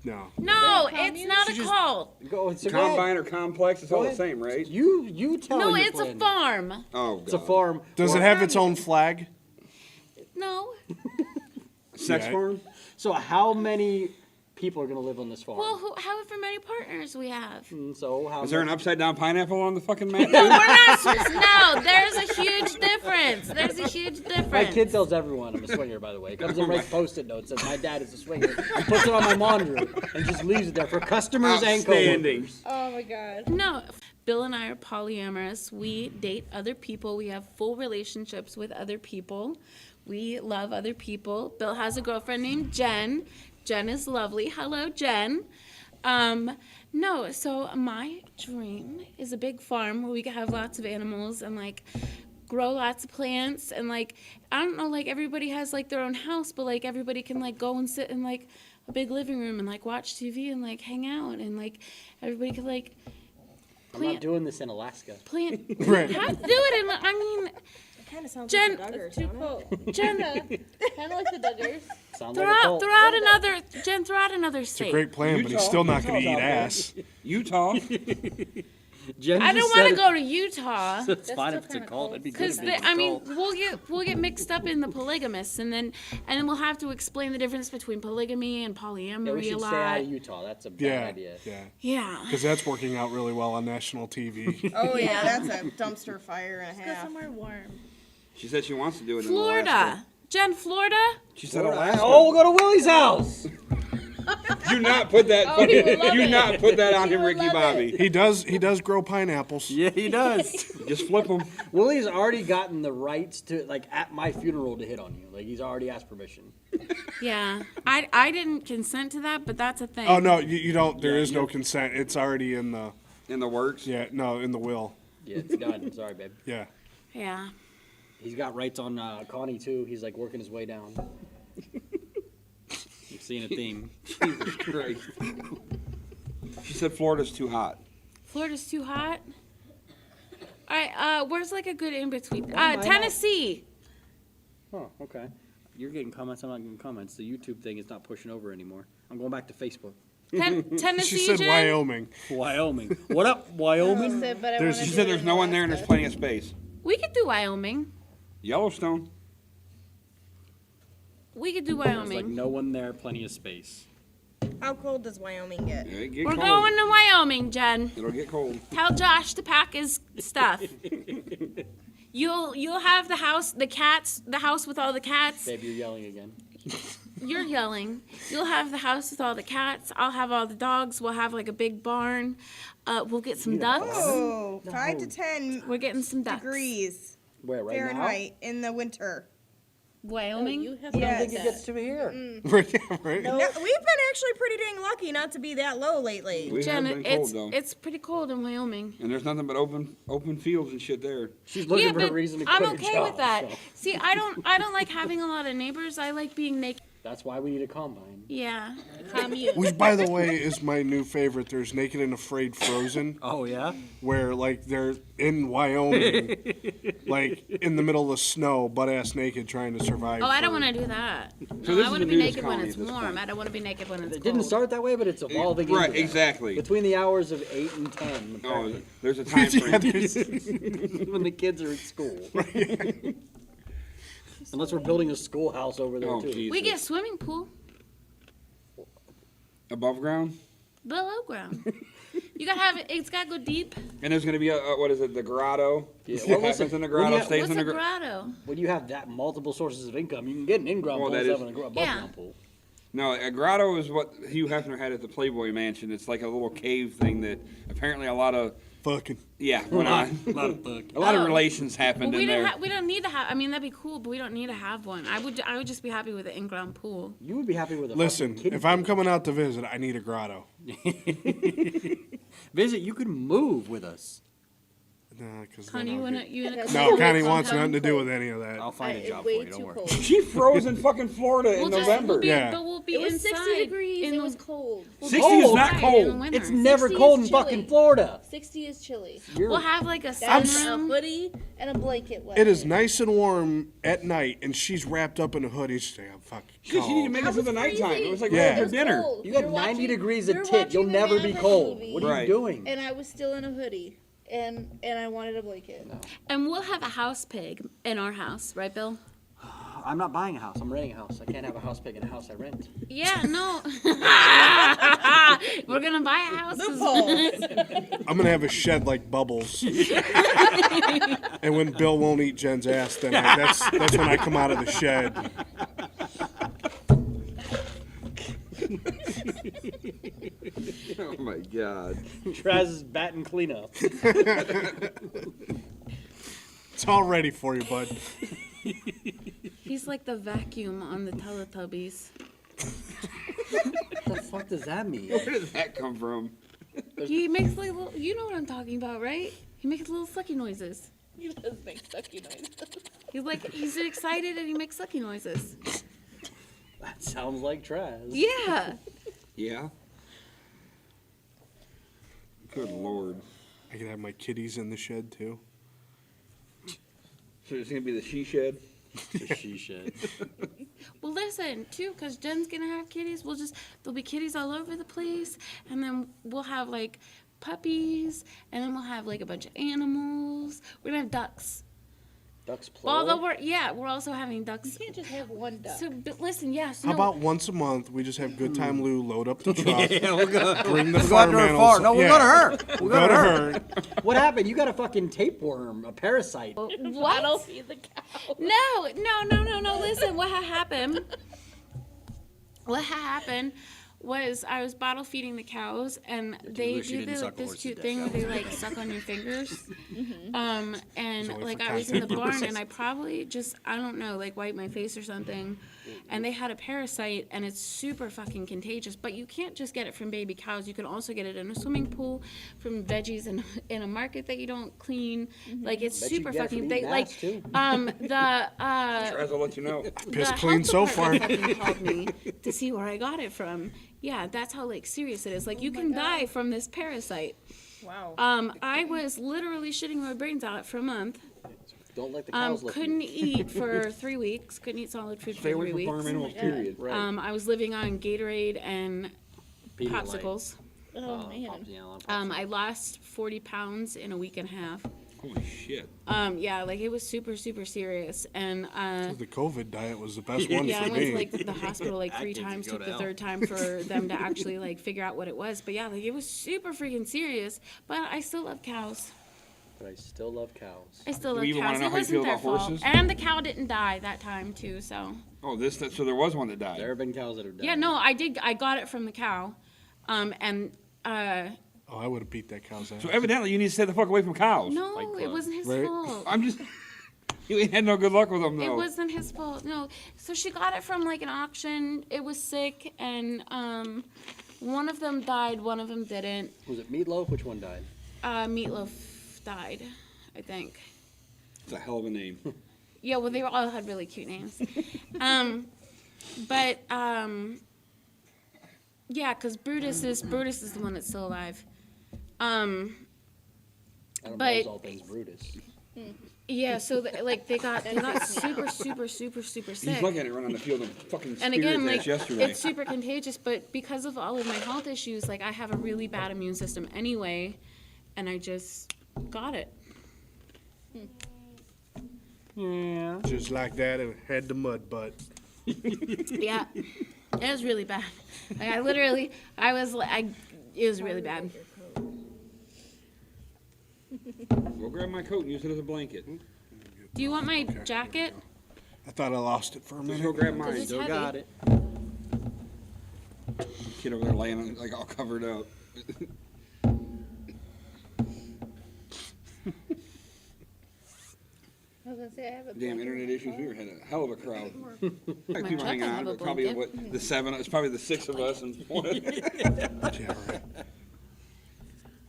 no. No, it's not a just- cult. Go, so go ahead. Combine or complex, it's all the ahead. same, right? You tell No, your it's a plan. farm. Oh, It's a God. farm. Does it have its own flag? No. Sex Yeah. farm? So how many people are gonna live on this farm? Well, however many partners we have. So how? Is there an many- upside down pineapple on the fucking map? No, we're not. No, there's a huge difference. There's a huge My difference. kid tells everyone I'm a swinger, by the way. Comes and writes post-it notes, says my dad is a swinger, and puts it on my monitor, and just leaves it there for customers and Outstanding. coworkers. Oh my god. No, Bill and I are polyamorous. We date other people. We have full relationships with other people. We love other people. Bill has a girlfriend named Jen. Jen is lovely. Hello, Jen. No, so my dream is a big farm where we can have lots of animals and like grow lots of plants and like I don't know, like everybody has like their own house, but like everybody can like go and sit in like a big living room and like watch TV and like hang out and like everybody can like I'm not doing this in Alaska. plant. Right. How to do it? And I mean, It kind of sounds Jen- like the Duggars, Too don't it? cold. Jen, Kind of like the Duggars. Sounds throw like a out, cult. throw out another. Jen, throw out another It's a state. great plan, but he's Utah. still not going Utah's to eat out there. ass. Utah? Jen I just don't said want it- to go to Utah. It's That's fine still if it's a kinda cult. cold. It'd be good Because if it was a I mean, cult. we'll get mixed up in the polygamists, and then we'll have to explain the difference between polygamy and Yeah, we polyamory a should lot. stay out of Utah. That's a bad Yeah, idea. yeah. Yeah. Because that's working out really well on national TV. Oh yeah, that's a dumpster fire and a Go half. somewhere warm. She said she wants to do it in Florida. Alaska. Jen, Florida. She said Alaska. Oh, we'll go to Willie's house. Do not put that. Oh, he would love Do it. not put that on He him, would Ricky love Bobby. He does grow pineapples. Yeah, he does. Just flip them. Willie's already gotten the rights to, like, at my funeral to hit on you. Like, he's already asked permission. Yeah, I didn't consent to that, but that's a thing. Oh no, you don't. There Yeah, is no consent. It's already in the In the works. in the will. Yeah, it's done. Sorry, babe. Yeah. Yeah. He's got rights on Connie, too. He's, like, working his way down. I'm seeing a theme. Jesus Christ. She said Florida's too hot. Florida's too hot. All right, where's like a good in between? not? Tennessee. Oh, okay. You're getting comments. I'm not getting comments. The YouTube thing is not pushing over anymore. I'm going back to Facebook. Tennessee. She said Jen? Wyoming. Wyoming. What up, She Wyoming? said, but I There's- wanna She do said it there's in no one there and there's Alaska. plenty of space. We could do Wyoming. Yellowstone. We could do There's like Wyoming. no one there, plenty of space. How cold does Wyoming get? Yeah, it get We're cold. going to Wyoming, Jen. It'll get cold. Tell Josh to pack his stuff. You'll have the house, the cats, the house with all the cats. Babe, you're yelling again. You're yelling. You'll have the house with all the cats. I'll have all the dogs. We'll have like a big barn. We'll get some ducks. Oh, 5 to 10 We're getting some ducks. degrees Where, right Fahrenheit in the winter. Wyoming. You have Yes. to now? It gets to here. right. Right. No, we've been actually pretty dang lucky not to be that low lately. We Jen, have been cold it's though. it's pretty cold in Wyoming. And there's nothing but open fields and shit there. She's looking Yeah, for a but reason to I'm quit her okay job, with that. so See, I don't like having a lot of neighbors. I like being naked. that's why we need a combine. Yeah. commune. Which, by the way, is my new favorite. There's Naked and Afraid Frozen, Oh yeah. where like they're in Wyoming, like in the middle of the snow, butt ass naked, trying to survive. Oh, I don't for- want to do that. So No, this I is want the to be nudist naked when colony it's at this warm. point. I don't want to be naked when it's It cold. didn't start that way, but it's evolving. Right, into that. exactly. Between the hours of 8 and 10, Oh, apparently, there's a time frame. Yeah, there's- when the kids are at school. Unless we're building a schoolhouse over there Oh, too. Jesus. We get swimming pool Above ground? below ground. You gotta have it. It's gotta go deep. And there's gonna be a what is it, the grotto? Yeah, What well, happens listen, in the when grotto you- stays What's in a the grotto. grotto? When you have that multiple sources of income, you can get an in-ground Well, pool that instead is- of an above Yeah. ground pool. No, a grotto is what Hugh Hefner had at the Playboy Mansion. It's like a little cave thing that apparently a lot of fucking. went on. A lot of Oh. relations Well, happened we in there. don't. We don't need to have. I mean, that'd be cool, but we don't need to have one. I would just be happy with an in-ground pool. You would be happy with a Listen, fucking kiddie if I'm pool. coming out to visit, I need a grotto. Visit, you could move with us. Nah, because Connie, you wanna? No, Connie wants nothing to do with any of that. I'll find a It's job way for you. Don't too worry. cold. She froze in fucking Florida in We'll just, November. we'll be, Yeah. but we'll be It was inside 60 degrees. in It the- was cold. 60 is cold. not Right, in the cold. winter. It's never 60 cold is in fucking chilly. Florida. 60 is chilly. You're, We'll have like a That's a sunroom. hoodie and a blanket. Wet. It is nice and warm at night, and she's wrapped up in a hoodie. She's like, I'm fucking Shit, she didn't cold. make That it through the was nighttime. It crazy. was like Yeah. right It after was dinner. cold. you got You're 90 watching- degrees you're of tit. You'll watching the never be Manhunt cold. movie, What are Right. you doing? And I was still in a hoodie, and I wanted a blanket. And we'll have a house pig in our house, right, Bill? I'm not buying a house. I'm renting a house. I can't have a house pig in a house I rent. Yeah, no. We're gonna buy a house. 'cause- I'm gonna have a shed like Bubbles. And when Bill won't eat Jen's ass, then that's when I come out of the shed. Oh my god. Traz is batting cleanup. It's all ready for you, bud. He's like the vacuum on the Teletubbies. What the fuck does that mean? Where did that come from? He makes like little, you know what I'm talking about, right? He makes little sucky noises. He does make sucky noises. He's excited and he makes sucky noises. That sounds like Traz. Yeah. Yeah. Good lord. I could have my kitties in the shed too. So it's gonna be the she shed? The she shed. Well, listen, too, because Jen's gonna have kitties. There'll be kitties all over the place, and then we'll have like puppies, and then we'll have like a bunch of animals. We're gonna have ducks. Ducks plural. Although we're also having You ducks. can't just have one duck. So, but listen, yes. How no, about once a month we just have Good Time Lou load up the truck, yeah, we'll go. bring the We'll go farm to her animals. farm. No, we'll Yeah. go to her. We'll go to her. What happened? You got a fucking tapeworm, a parasite. what? I'll feed the cow. No. Listen, what had happened? What had happened was I was bottle feeding the cows, and they wish you do didn't the, suck like a this horse to cute death. thing where they like suck on your fingers. And only like for I was in the content barn, purposes. and I probably just I don't know like wiped my face or something, and they had a parasite, and it's super fucking contagious. But you can't just get it from baby cows. You can also get it in a swimming pool, from veggies in a market that you don't clean. Like it's Bet you super can get it fucking from they eating like ass, too. Tries to let you know. Piss the clean health so far. department fucking called me to see where I got it from. Yeah, that's how like serious it is. Like you can die from this parasite. Wow. I was literally shitting my brains out for a month. Don't let the cows lick Couldn't you. eat for 3 weeks. Couldn't eat solid food Stay for away 3 from weeks. farm animals, period. Right. I was living on Gatorade and Pedialyte. popsicles. Oh man. Yeah, a lot of I lost 40 pounds in a week and a half. Holy shit. Yeah, like it was super, super serious. And The COVID diet was the best one yeah, I for went me. to like the hospital like 3 Atkins, you times. go Took to the hell. 3rd time for them to actually like figure out what it was. But yeah, like it was super freaking serious. But I still love cows. But I still love cows. I still Do love you even wanna cows. know It how you wasn't feel their about fault. horses? And the cow didn't die that time too. So Oh, so there was one that died. There have been cows that have died. yeah, no, I did. I got it from the cow. And Oh, I would have beat that cow's ass. So evidently you need to stay the fuck away from cows. no, Fight it Club. wasn't his Right. fault. I'm just. You ain't had no good luck with them, It though. wasn't his fault. No. So she got it from like an auction. It was sick, and one of them died. One of them didn't. Was it Meatloaf? Which one died? Meatloaf died, I think. It's a hell of a name. Yeah, well, they all had really cute names. But yeah, because Brutus is the one that's still alive. Adam But- loves all things Brutus. Yeah, so they got super super He's sick. looking at it run on the field and fucking And speared again, his like ass yesterday. it's super contagious, but because of all of my health issues, like I have a really bad immune system anyway, and I just got it. Yeah. Just like that, and had the mud butt. Yeah, it was really bad. Like it was really bad. Go grab my coat and use it as a blanket. Do you want my jacket? I thought I lost it for a Just minute. go grab 'Cause mine. it's Still heavy. got it. Kid over there laying like all covered up. I was gonna say I have a Damn blanket. internet issues. We had a hell of a crowd. Like My people truck hanging can on. have a But probably blanket. what the 7. It's probably the 6 of us and one. Yeah, right.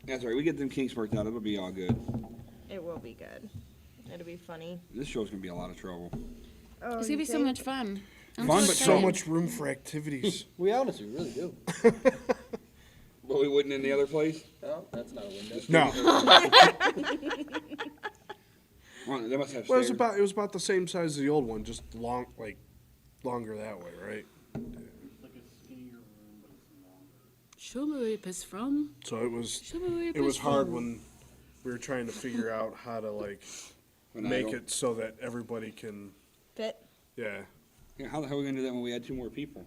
That's right. We get them kinks worked out. It'll be all good. It will be good. It'll be funny. This show's gonna be a lot of trouble. Oh, It's gonna be so much fun. I'm Fun, so but So excited. much room for activities. We honestly really do. But we wouldn't in the other place. Oh, that's not a window. No, Well, they must have well, stairs. it was about the same size as the old one, just longer that way, right? Show me where you piss from. So it was Show me where you it was piss hard from. when we were trying to figure out how to like make it so that everybody can, Fit. yeah. Yeah, how the hell are we gonna do that when we had 2 more people?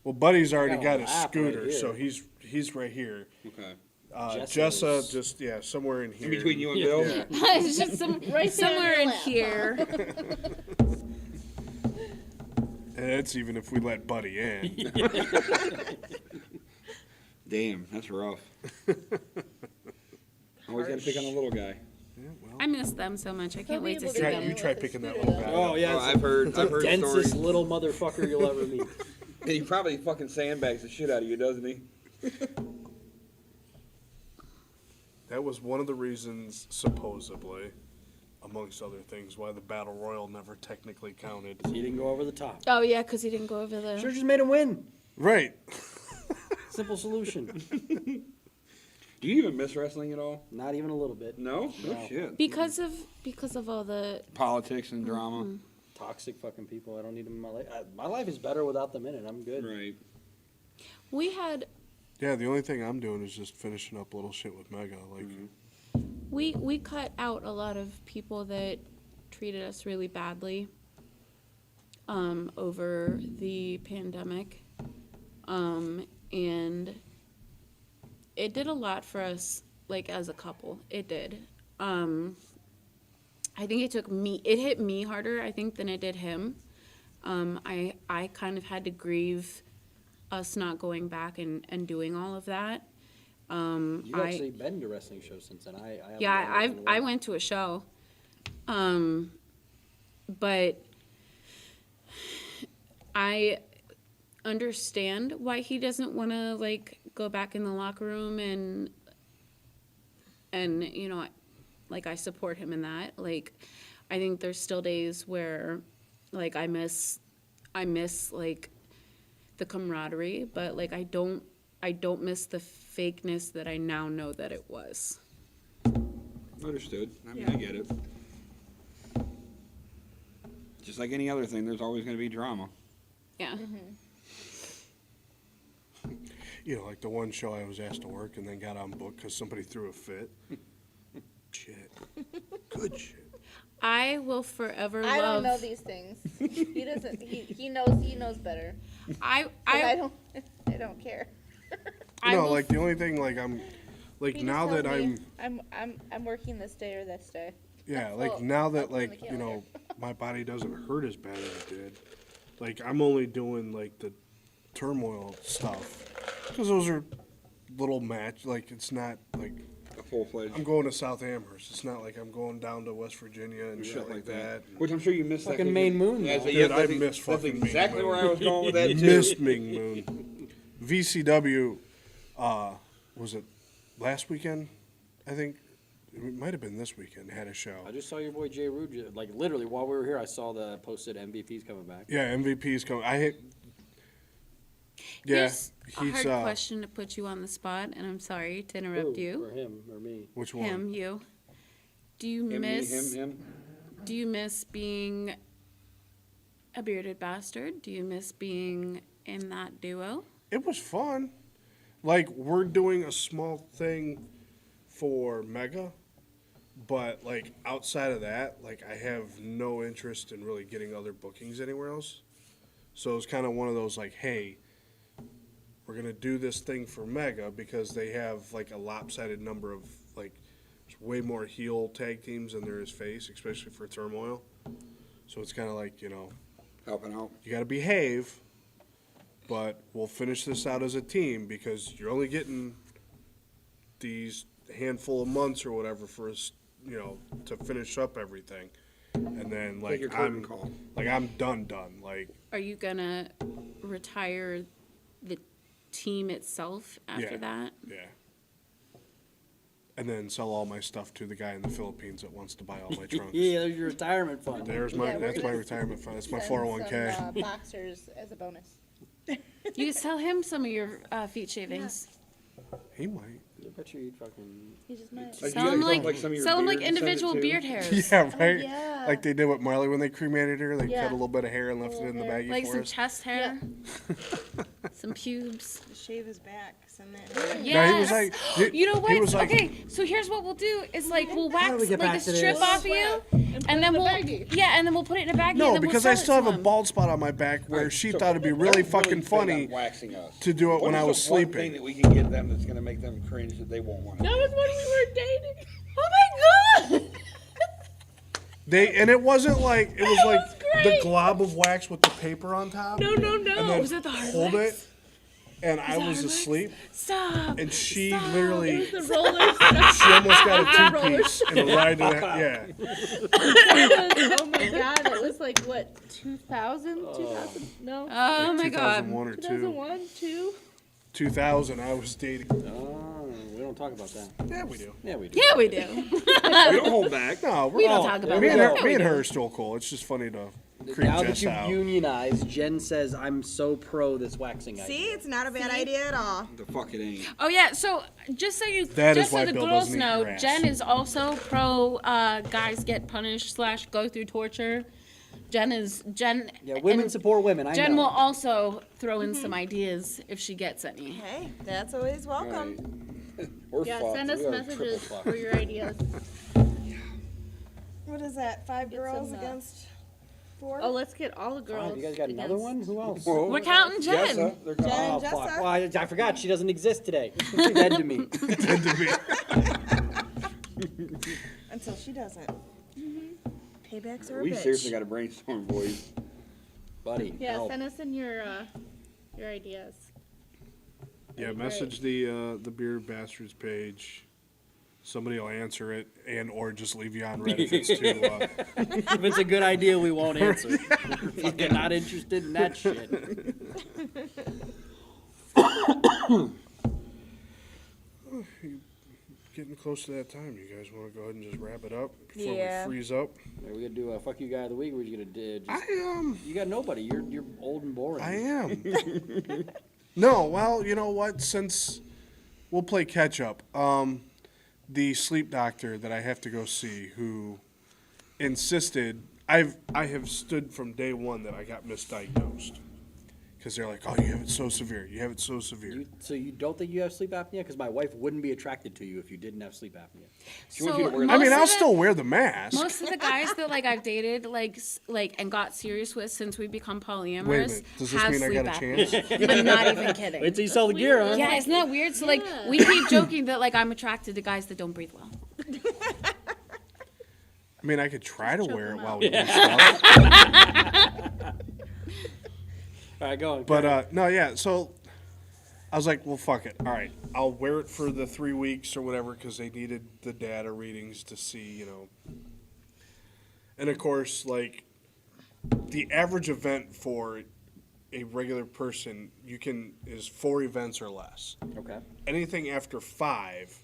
Well, Buddy's already got a got his lap right scooter, so here. he's right here. Okay. Jessa's- Jessa, just somewhere in In here. between you and Bill. Yeah. It's just Right somewhere there in on your lap. here. And that's even if we let Buddy in. Damn, that's rough. Always gotta pick on the little guy. Yeah, well, I miss them so much. I He'll can't be wait to able see to try, get them. you try with the picking that scooter, little guy Oh up. yeah, Oh, I've heard stories. densest little motherfucker you'll ever meet. And he probably fucking sandbags the shit out of you, doesn't he? That was one of the reasons, supposedly, amongst other things, why the Battle Royal never technically counted. He didn't go over the top. Oh yeah, because he didn't go over the. Sure, just made him win. Right. Simple solution. Do you even miss wrestling at all? Not even a little bit. No? No No. shit. Because of all the. Politics and drama. Toxic fucking people. I don't need them in my life. My life is better without them in it. I'm good. Right. We had Yeah, the only thing I'm doing is just finishing up little shit with Mega. Like, we cut out a lot of people that treated us really badly over the pandemic, and it did a lot for us, like as a couple. It did. I think it hit me harder, I think, than it did him. I kind of had to grieve us not going back and doing all of that. You've actually been to wrestling shows since then. I haven't Yeah, been in a I while. went to a show. But I understand why he doesn't want to like go back in the locker room and you know, like I support him in that. Like I think there's still days where like I miss like the camaraderie, but like I don't miss the fakeness that I now know that it was. Understood. I mean, I get it. Just like any other thing, there's always going to be drama. Yeah. You know, like the one show I was asked to work and then got on book because somebody threw a fit. Shit. Good shit. I will forever I love. don't know these things. He doesn't. He knows better. 'Cause I don't care. I No, will like the only thing, like I'm, like He just now tells that me, I'm working this day or this day. yeah, That's like all. now I'll that put it in like the you know calendar. my body doesn't hurt as bad as it did. Like I'm only doing like the turmoil stuff because those are little match. Like it's not like A full-fledged I'm going to South Amherst. It's not like I'm going down to West Virginia and shit like that. Which I'm sure you missed. Fucking that Maine Moon, Yeah, though. so Dude, I that's miss that's fucking Maine exactly Moon. where I was going with that too. Missed Ming Moon. VCW, was it last weekend? I think it might have been this weekend. Had a show. I just saw your boy Jay Rude. Like literally while we were here, I saw the posted MVP's coming back. Yeah, MVP's coming. I hit. Yeah, Here's a he's hard question to put you on the spot, and I'm sorry to interrupt Who? you. Or him or me. which one? Him, you. Do you Him, me, miss? him. Do you miss being a bearded bastard? Do you miss being in that duo? It was fun. Like we're doing a small thing for Mega, but like outside of that, like I have no interest in really getting other bookings anywhere else. So it's kind of one of those like, hey, we're gonna do this thing for Mega because they have like a lopsided number of like there's way more heel tag teams than there is face, especially for Turmoil. So it's kind of like, you know, Helping out. you got to behave, but we'll finish this out as a team because you're only getting these handful of months or whatever for us, you know, to finish up everything. And then Take like your curtain I'm call. like I'm done. Like Are you gonna retire the team itself after Yeah. that? yeah. And then sell all my stuff to the guy in the Philippines that wants to buy all my trunks. Yeah, there's your retirement fund. There's Yeah, my we're that's my gonna retirement fund. That's my Send 401k. some, boxers as a bonus. You could sell him some of your feet shavings. He might. I bet you he'd fucking. He just might. Like, Sell you him guys like, don't like some of your sell him like beard and send it individual too? beard hairs. Yeah, right. yeah. Like they did with Marley when they cremated her. They Yeah. cut a little bit of hair and left it in the Little hair. baggie Like for some us. chest hair, some pubes. Shave his back. Send that. Yes. No, he was like, You know he what? was like- Okay, so here's what we'll do: is like we'll How do wax we get like a back to strip this? off of you, and then we'll and then we'll put it in a baggie. and No, then because we'll I sell still it have to a him. bald spot on my back where she So thought it'd be they're really fucking big on funny waxing us. to do it What when is I the was one thing sleeping. that we can give them that's gonna make them cringe that they won't want to? That was when we were dating. Oh my god! And it wasn't like it was like was the great. glob of wax with the paper on top. No. And then Was it the hard hold wax? it, and I it was hard wax? asleep, Stop! and she Stop. literally The roller stuff. she almost got a Roller two-piece and a ride to that. Yeah, Oh my god, that was like what, 2000? 2000? No. Oh my god! 2001 or 2. 2001, 2? 2000. I was dating. Oh, we don't talk about that. Yeah, we do. Yeah, we do. Yeah, we do. We don't hold back. No, We we're don't Oh, talk about me and that. her, Yeah, me we and do. her are still cool. It's just funny to creep Now that Jess you've out. unionized, Jen says I'm so pro this waxing See, idea. it's not a bad idea at all. The fuck it ain't. Oh yeah, so just so you, That just is so why the Bill girls doesn't eat know, grass. Jen is also pro guys get punished / go through torture. Jen. Yeah, women and support women. I Jen know. will also throw in some ideas if she gets any. Hey, that's always welcome. Right. We're Yeah, fucked. send us We are triple messages fucked. for your ideas. What is that? 5 Get girls some, against 4? Oh, let's get all the girls. Fine, you guys got another against- one? Who else? Whoa. We're counting Jen. Jessa, they're Jen. gone. Oh, fuck. Jessa. Well, I forgot she doesn't exist today. She's dead to me. Until she doesn't. Paybacks are a We bitch. seriously got to brainstorm, boys. Buddy, Yeah, help. send us in your ideas. Yeah, message the Bearded Bastards page. Somebody will answer it and or just leave you on red if it's too. If it's a good idea, we won't answer. Fucking not interested in that shit. Getting close to that time. You guys want to go ahead and just wrap it up before Yeah. we freeze up? Are we gonna do a fuck you guy of the week? Or are you gonna just, I am. you got nobody. You're old and boring. I am. No, well, you know what? Since we'll play catch up. The sleep doctor that I have to go see, who insisted, I have stood from day one that I got misdiagnosed, because they're like, oh, you have it so severe. You have it so severe. So you don't think you have sleep apnea? Because my wife wouldn't be attracted to you if you didn't have sleep apnea. She wants you to wear I that. mean, most I'll of the- still wear the mask. Most of the guys that like I've dated and got serious with since we become polyamorous Wait a minute. Does this have mean I sleep got a apnea. chance? I'm not even kidding. Wait till you sell the gear, huh? Yeah, isn't that weird? So like Yeah. we keep joking that like I'm attracted to guys that don't breathe well. I mean, I could try to choke wear it them while out. we do stuff. All right, go on. But, no, yeah, so I was like, well, fuck it. All right, I'll wear it for the 3 weeks or whatever, because they needed the data readings to see, you know. And, of course, like, the average event for a regular person, is 4 events or less. Okay. Anything after 5,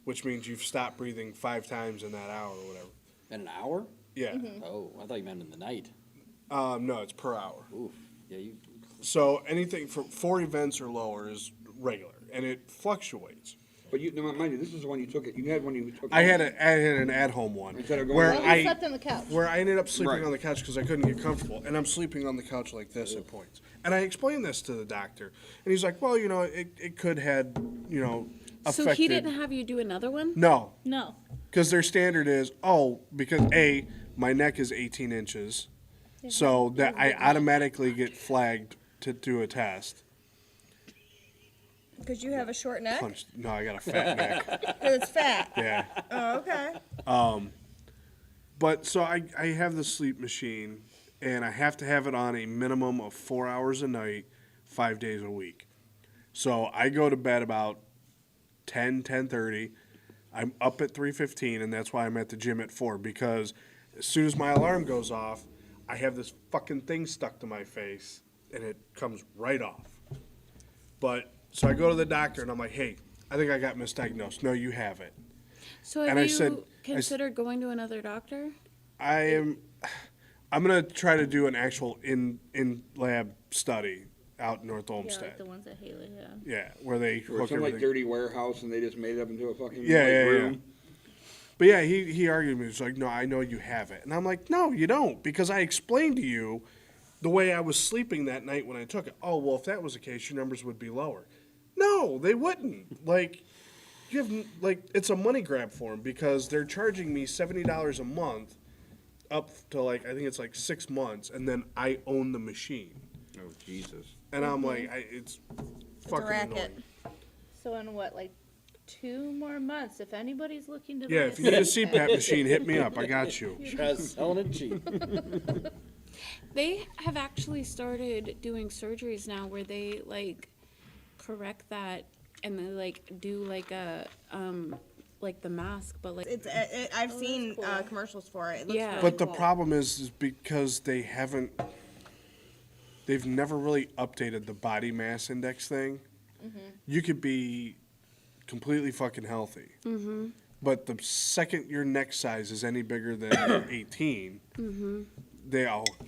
which means you've stopped breathing 5 times in that hour or whatever. In an hour? Yeah. Oh, I thought you meant in the night. No, it's per hour. Oof. Yeah, you. So anything from 4 events or lower is regular, and it fluctuates. But you, no, mind you, this is the one you took it. You had one you took. I had an at-home one Instead of going where out. Well, you slept on the couch. where I ended up sleeping Right. on the couch because I couldn't get comfortable, and I'm sleeping on the couch like this at points. And I explained this to the doctor, and he's like, "Well, you know, it could had, you know, affected." So he didn't have you do another one? No, No. because their standard is because my neck is 18 inches, so that I automatically get flagged to do a test. Because you have a short neck? No, I got a fat neck. Because it's fat. Yeah. Oh, okay. But so I have the sleep machine, and I have to have it on a minimum of 4 hours a night, 5 days a week. So I go to bed about 10:30. I'm up at 3:15, and that's why I'm at the gym at 4, because as soon as my alarm goes off, I have this fucking thing stuck to my face, and it comes right off. But so I go to the doctor, and I'm like, hey, I think I got misdiagnosed. No, you haven't. So have And I you said- considered going to another doctor? I'm gonna try to do an actual in lab study out in North Yeah, Olmsted. like the ones that Haley had. Yeah, where they Or hook some like everything. dirty warehouse and they just made it up into a fucking Yeah. room. But yeah, he argued with me. He's like, no, I know you have it, and I'm like, no, you don't, because I explained to you the way I was sleeping that night when I took it. Oh well, if that was the case, your numbers would be lower. No, they wouldn't. Like, you have it's a money grab for them, because they're charging me $70 a month, up to I think it's 6 months, and then I own the machine. Oh Jesus. And I'm like, it's fucking racket. annoying. So in what, like 2 more months, if anybody's looking to Yeah, buy if you need a CPAP machine, hit me up. I got you. Just selling it cheap. They have actually started doing surgeries now where they correct that and they do the mask, but I've seen cool. commercials for it. It looks Yeah. really But the cool. problem is because they've never really updated the body mass index thing. You could be completely fucking healthy. But the second your neck size is any bigger than 18, you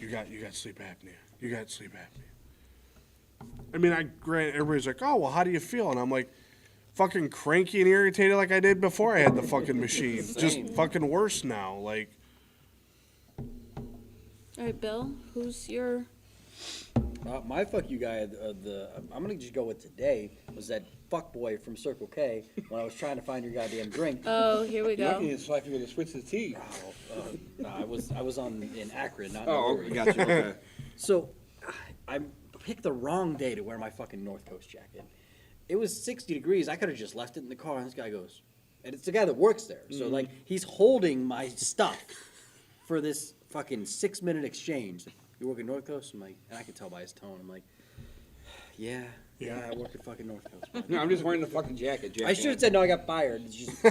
got sleep apnea. You got sleep apnea. I mean, everybody's like, oh, well, how do you feel? And I'm like, fucking cranky and irritated like I did before I had the fucking machine. Just fucking worse now. Like, all right, Bill, who's your My fuck you guy, I'm gonna just go with today, was that fuck boy from Circle K when I was trying to find your goddamn drink. Oh, here we You're go. lucky to slap you with a Swiss tea. No, I was in Akron, not in Oh, Missouri. gotcha. Okay. So, I picked the wrong day to wear my fucking North Coast jacket. It was 60 degrees. I could have just left it in the car, and this guy goes, and it's the guy that works there. So, he's holding my stuff for this fucking 6-minute exchange. You work at North Coast? I'm like, and I can tell by his tone. I'm like, Yeah, I work at fucking North Coast. No, I'm just wearing the fucking jacket, Jack. I should have said no. I got fired. It's just,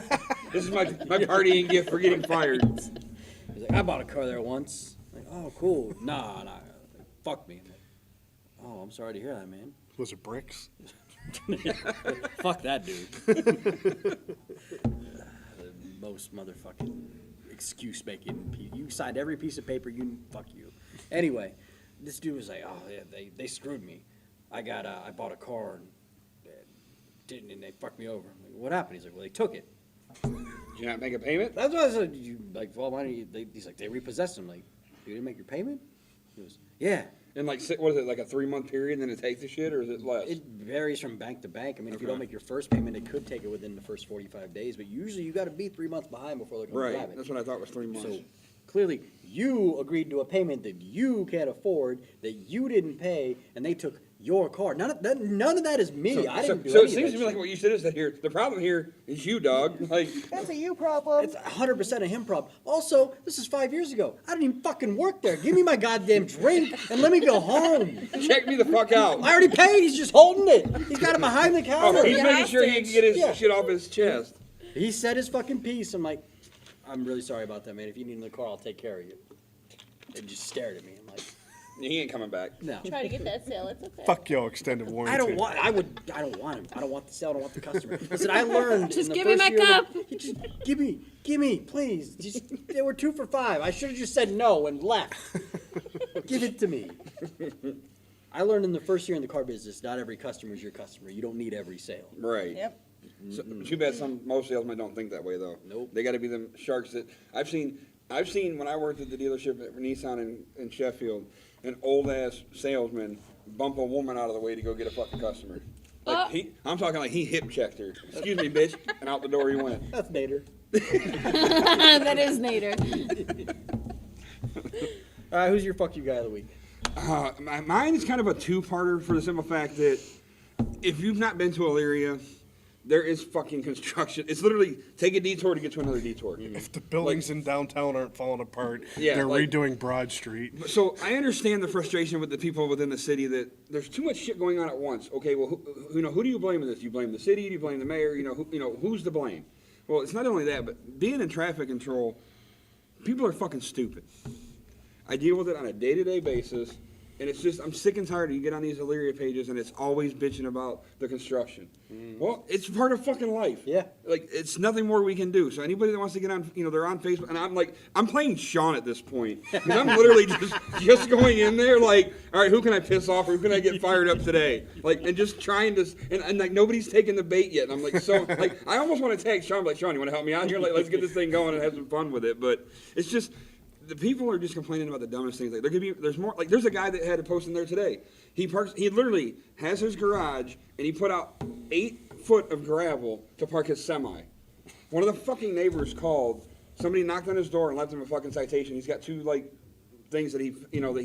This is my partying gift for getting fired. he's like, I bought a car there once. I'm like, oh, cool. Nah. Fuck me. I'm like, oh, I'm sorry to hear that, man. Was it bricks? Fuck that dude. The most motherfucking excuse making. You signed every piece of paper. Fuck you. Anyway, this dude was like, oh yeah, they screwed me. I bought a car and they fucked me over. I'm like, what happened? He's like, well, they took it. Did you not make a payment? That's what I said. You like, well, why don't you? He's like, they repossessed him. Like, you didn't make your payment? He goes, yeah. In like, what is it, like a 3-month period, and then it takes the shit, or is it less? It varies from bank to bank. I mean, if you Okay. don't make your first payment, it could take it within the first 45 days. But usually, you got to be 3 months behind before they come grab Right, it. that's what I thought was 3 months. So clearly, you agreed to a payment that you can't afford, that you didn't pay, and they took your car. None of that is me. I didn't do So any it of seems that to me like shit. what you should have said here. The problem here is you, dog. Like, That's a you problem. It's 100% a him problem. Also, this is 5 years ago. I didn't even fucking work there. Give me my goddamn drink and let me go home. check me the fuck out. I already paid. He's just holding it. He's got it behind the counter. Oh, he's Yeah, making sure he can get his Yeah. shit off his chest. He said his fucking piece. I'm like, I'm really sorry about that, man. If you need another car, I'll take care of you. And just stared at me. I'm like, He ain't coming back. no. Try to get that sale. It's okay. Fuck your extended warranty. I don't want him. I don't want the sale. I don't want the customer. Listen, I learned. Just in the give me first my year cup. Just give me, please. Just, they were 2 for $5. I should have just said no and left. Give it to me. I learned in the first year in the car business, not every customer is your customer. You don't need every sale. Right. Yep. So, too bad most salesmen don't think that way though. Nope. They got to be them sharks that I've seen when I worked at the dealership at Nissan in Sheffield, an old ass salesman bump a woman out of the way to go get a fucking customer. Like I'm talking like he hip checked her. Excuse me, bitch, and out the door he went. That's Nader. That is Nader. All right, who's your fuck you guy of the week? Mine is kind of a two-parter for the simple fact that if you've not been to Elyria, there is fucking construction. It's literally take a detour to get to another detour. If the buildings in downtown aren't falling apart, Yeah, they're like- redoing Broad Street. So I understand the frustration with the people within the city that there's too much shit going on at once. Okay, well, who do you blame in this? Do you blame the city? Do you blame the mayor? Who's to blame? Well, it's not only that, but being in traffic control, people are fucking stupid. I deal with it on a day-to-day basis, and it's just I'm sick and tired of you get on these Elyria pages and it's always bitching about the construction. Well, it's part of fucking life. Yeah. Like it's nothing more we can do. So anybody that wants to get on, they're on Facebook, and I'm playing Sean at this point. 'Cause I'm literally just going in there like, all right, who can I piss off or who can I get fired up today? Like, and just trying to, and like nobody's taking the bait yet. And I'm like, so like I almost want to tag Sean, like Sean, you want to help me out here? Like, let's get this thing going and have some fun with it. But it's just. The people are just complaining about the dumbest things. Like there's more. Like there's a guy that had a post in there today. He literally has his garage and he put out 8 foot of gravel to park his semi. One of the fucking neighbors called. Somebody knocked on his door and left him a fucking citation. He's got 2 like things that he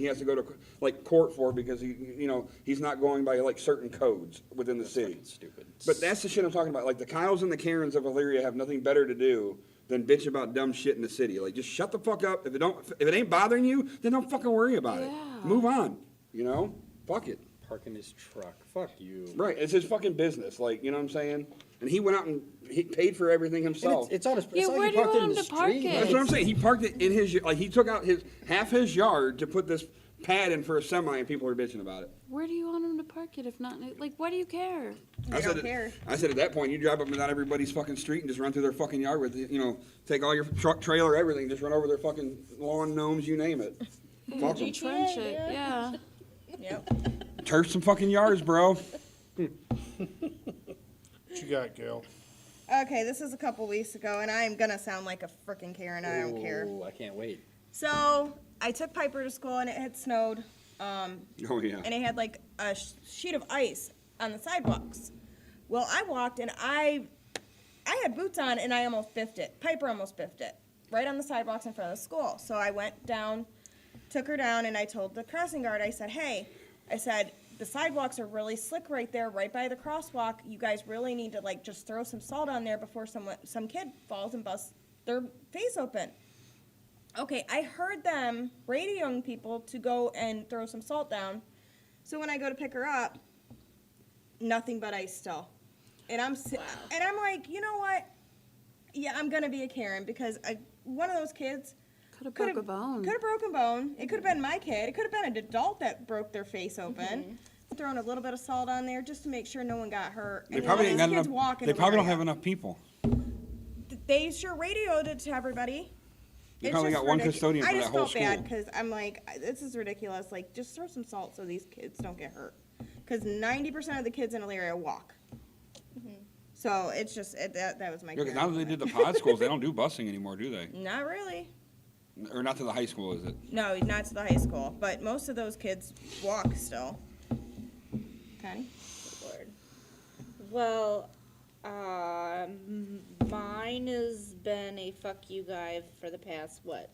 has to go to like court for because he's not going by like certain codes within the city. Stupid. But that's the shit I'm talking about. Like the Kyles and the Karens of Elyria have nothing better to do than bitch about dumb shit in the city. Like just shut the fuck up. If it ain't bothering you, then don't fucking worry about it. Yeah. Move on. Fuck it. Parking his truck. Fuck you. Right. It's his fucking business. Like, you know what I'm saying? And he went out and he paid for everything And himself. it's on his. Yeah, it's not where like do you he parked it in want the him to park street. it? That's what I'm saying. He parked it in his, like he took out half his yard to put this pad in for a semi and people are bitching about it. Where do you want him to park it? If not, like, why do you care? I don't care. I said at that point, you drive up and down everybody's fucking street and just run through their fucking yard with, take all your truck, trailer, everything, just run over their fucking lawn, gnomes, you name it. Fuck 'em. Trench it, yeah. Yep. Turf some fucking yards, bro. What you got, Gail? Okay, this is a couple weeks ago, and I am gonna sound like a freaking Karen. I don't care. Ooh, I can't wait. So I took Piper to school, and it had snowed. Oh, yeah. And it had like a sheet of ice on the sidewalks. Well, I walked and I had boots on and I almost biffed it. Piper almost biffed it right on the sidewalks in front of the school. So I went down, took her down, and I told the crossing guard, I said, hey, the sidewalks are really slick right there, right by the crosswalk. You guys really need to like just throw some salt on there before some kid falls and busts their face open. Okay, I heard them radioing people to go and throw some salt down. So when I go to pick her up, nothing but ice still. And I'm like, you know what? Yeah, I'm gonna be a Karen because one of those kids Could have broke a bone. Could have broken bone. It could have been my kid. It could have been an adult that broke their face open. Throwing a little bit of salt on there just to make sure no one got hurt. They And probably these ain't got kids enough. walk in They an probably don't area. have enough people. They sure radioed it to everybody. They It's probably just got one ridic- custodian I for that just whole felt bad school. because I'm like, this is ridiculous. Like, just throw some salt so these kids don't get hurt. Because 90% of the kids in the area walk. So it's just that was my. Yeah, because Karen now that they moment. did the pod schools, they don't do busing anymore, do they? Not really. Or not to the high school, is it? No, not to the high school, but most of those kids walk still. Connie? Lord. Well, mine has been a fuck you guy for the past, what?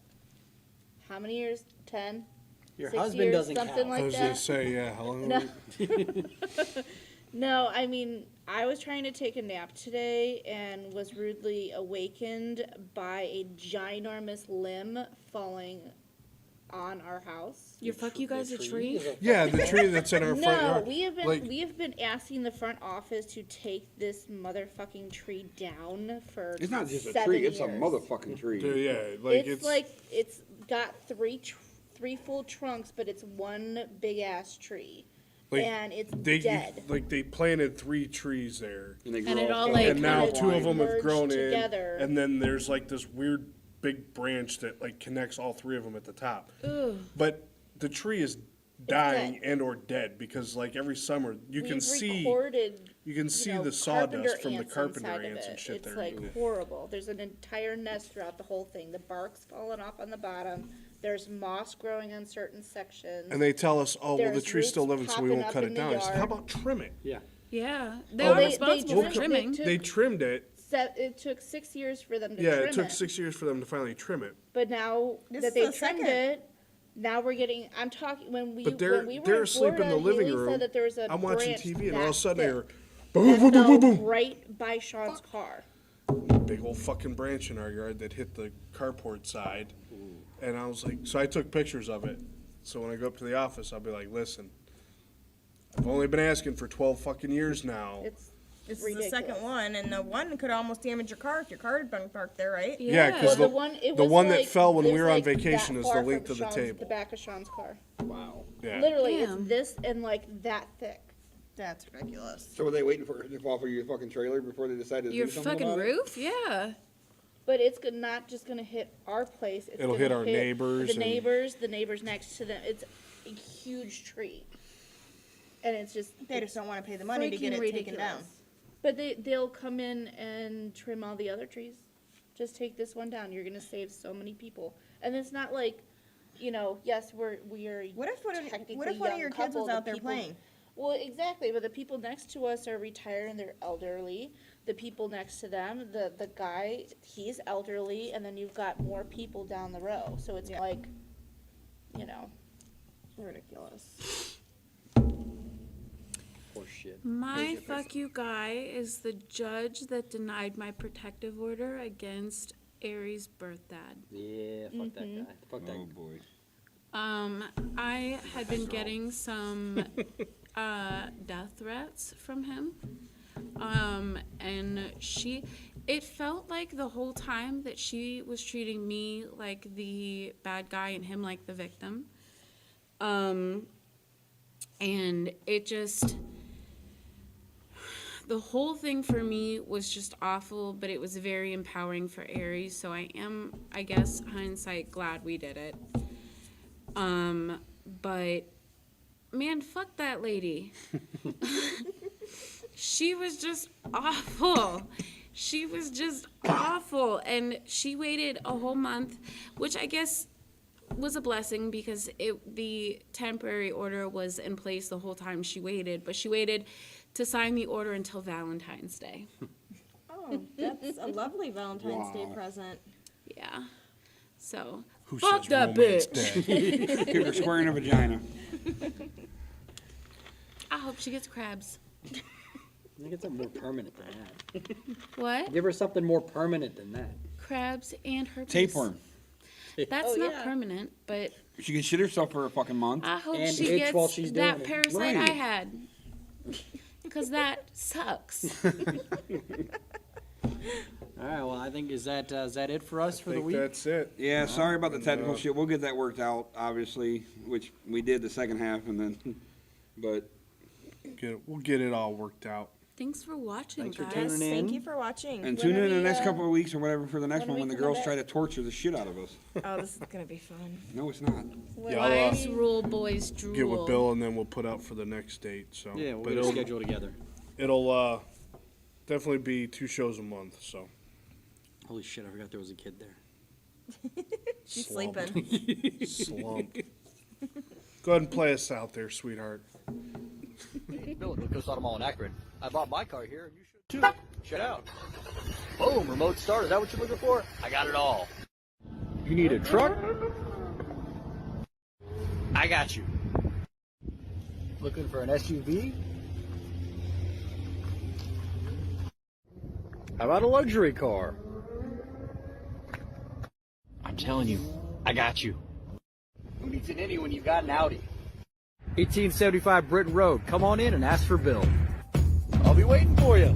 How many years? 10? Your 6 husband years, doesn't something count. like I was that. gonna say, yeah, how long? No. No, I mean, I was trying to take a nap today and was rudely awakened by a ginormous limb falling on our house. Your fuck you guys a tree? Yeah, the tree that's in our front No, yard. we have been Like- we have been asking the front office to take this motherfucking tree down for It's not just a 7 tree, it's a years. motherfucking tree. Dude, yeah, like It's got three full trunks, but it's one big ass tree, like, and it's they dead. like they planted 3 trees there, And, they And grow it up all, so- like, and now kinda 2 of them have merged grown together. in, and then there's like this weird big branch that like connects all 3 of them at the top. But the tree is dying dead. and or dead because like every summer you can We've see recorded, the carpenter sawdust from the ants carpenter inside of ants and it. shit It's there. like horrible. There's an entire nest throughout the whole thing. The bark's falling off on the bottom. There's moss growing on certain sections. And they tell us, oh, well, the There's tree's still roots living, so we popping won't up cut in it the down. I said, how yard. about trim it? Yeah. Yeah, they Well, are responsible for took- trimming. took- They trimmed it. It took 6 years for them to Yeah, trim it took 6 years for them to finally trim it. But now This that is they the trimmed second. it, now we're getting. I'm talking when we But they're when we were they're in asleep in Florida, the living Haley room. said that there was a I'm watching branch TV, and all of a that sudden they thick were boom, boom, boom, boom, that boom, fell right by Sean's car. big old fucking branch in our yard that hit the carport side. And I was like, so I took pictures of it. So when I go up to the office, I'll be like, listen, I've only been asking for 12 fucking years now. It's This ridiculous. is the second one, and the one could almost damage your car if your car had been parked there, right? Yeah, Well, because the one it the was one that like- fell when it we was were on like vacation that is the far length from of the Sean's- table. The back of Sean's car. Wow. Yeah. Literally, Damn. it's this and like that thick. That's ridiculous. So were they waiting for it to fall for your fucking trailer before they decided to Your do something fucking about it? roof? Yeah. But it's not just gonna hit our place. It's It'll gonna hit our neighbors The and- neighbors next to them. It's a huge tree, and it's just They just don't want to pay the money to get it freaking taken down. ridiculous. But they'll come in and trim all the other trees. Just take this one down. You're gonna save so many people. And it's not like, yes, we are. What if one of technically one of young your kids couple, was the out there people- playing? Well, exactly, but the people next to us are retired and they're elderly. The people next to them, the guy, he's elderly, and then you've got more people down the row. So it's Yeah. like, Ridiculous. Horse shit. My fuck you guy is the judge that denied my protective order against Aries' birth dad. Yeah, fuck that guy. Fuck that Oh, guy. boy. I had been getting some death threats from him. And it felt like the whole time that she was treating me like the bad guy and him like the victim. And it just, the whole thing for me was just awful, but it was very empowering for Aries. So I am, I guess, hindsight, glad we did it. But man, fuck that lady. She was just awful. She was just awful. And she waited a whole month, which I guess was a blessing because the temporary order was in place the whole time she waited. But she waited to sign the order until Valentine's Day. Oh, that's a lovely Valentine's Day Wow. present. Yeah. So, Who fuck says that romance bitch. dead? Give her square in a vagina. I hope she gets crabs. Get something more permanent than that. What? Give her something more permanent than that. Crabs and herpes. Tapeworm. That's Oh, not yeah. permanent, but She can shit herself for a fucking month. I hope And she itch gets while she's that doing it. parasite Right. I had. because that sucks. All right, well, I think is that it for us for I the think week? that's it. Yeah, sorry about the technical shit. We'll get that worked out, obviously, which we did the second half, and then, but We'll get it all worked out. Thanks for watching, Thanks for guys. Yes, tuning in. thank you for watching. and tune in are the we, next couple of weeks or whatever for the next when one are when we the coming girls try to back? torture the shit out of us. Oh, this is gonna be fun. No, it's not. Yeah, I'll, Boys rule, boys drool. get with Bill and then we'll put out for the next date. So Yeah, we'll but get a it'll, schedule together. it'll definitely be 2 shows a month. So Holy shit, I forgot there was a kid there. She's Slump. sleeping. slump. Go ahead and play us out there, sweetheart. Bill at Lucas Automall and Akron. I bought my car here, and you should too. Check it out. Boom, remote start. Is that what you're looking for? I got it all. You need a truck? I got you. Looking for an SUV? How about a luxury car? I'm telling you, I got you. Who needs an Indy when you've got an Audi? 1875 Britton Road. Come on in and ask for Bill. I'll be waiting for you.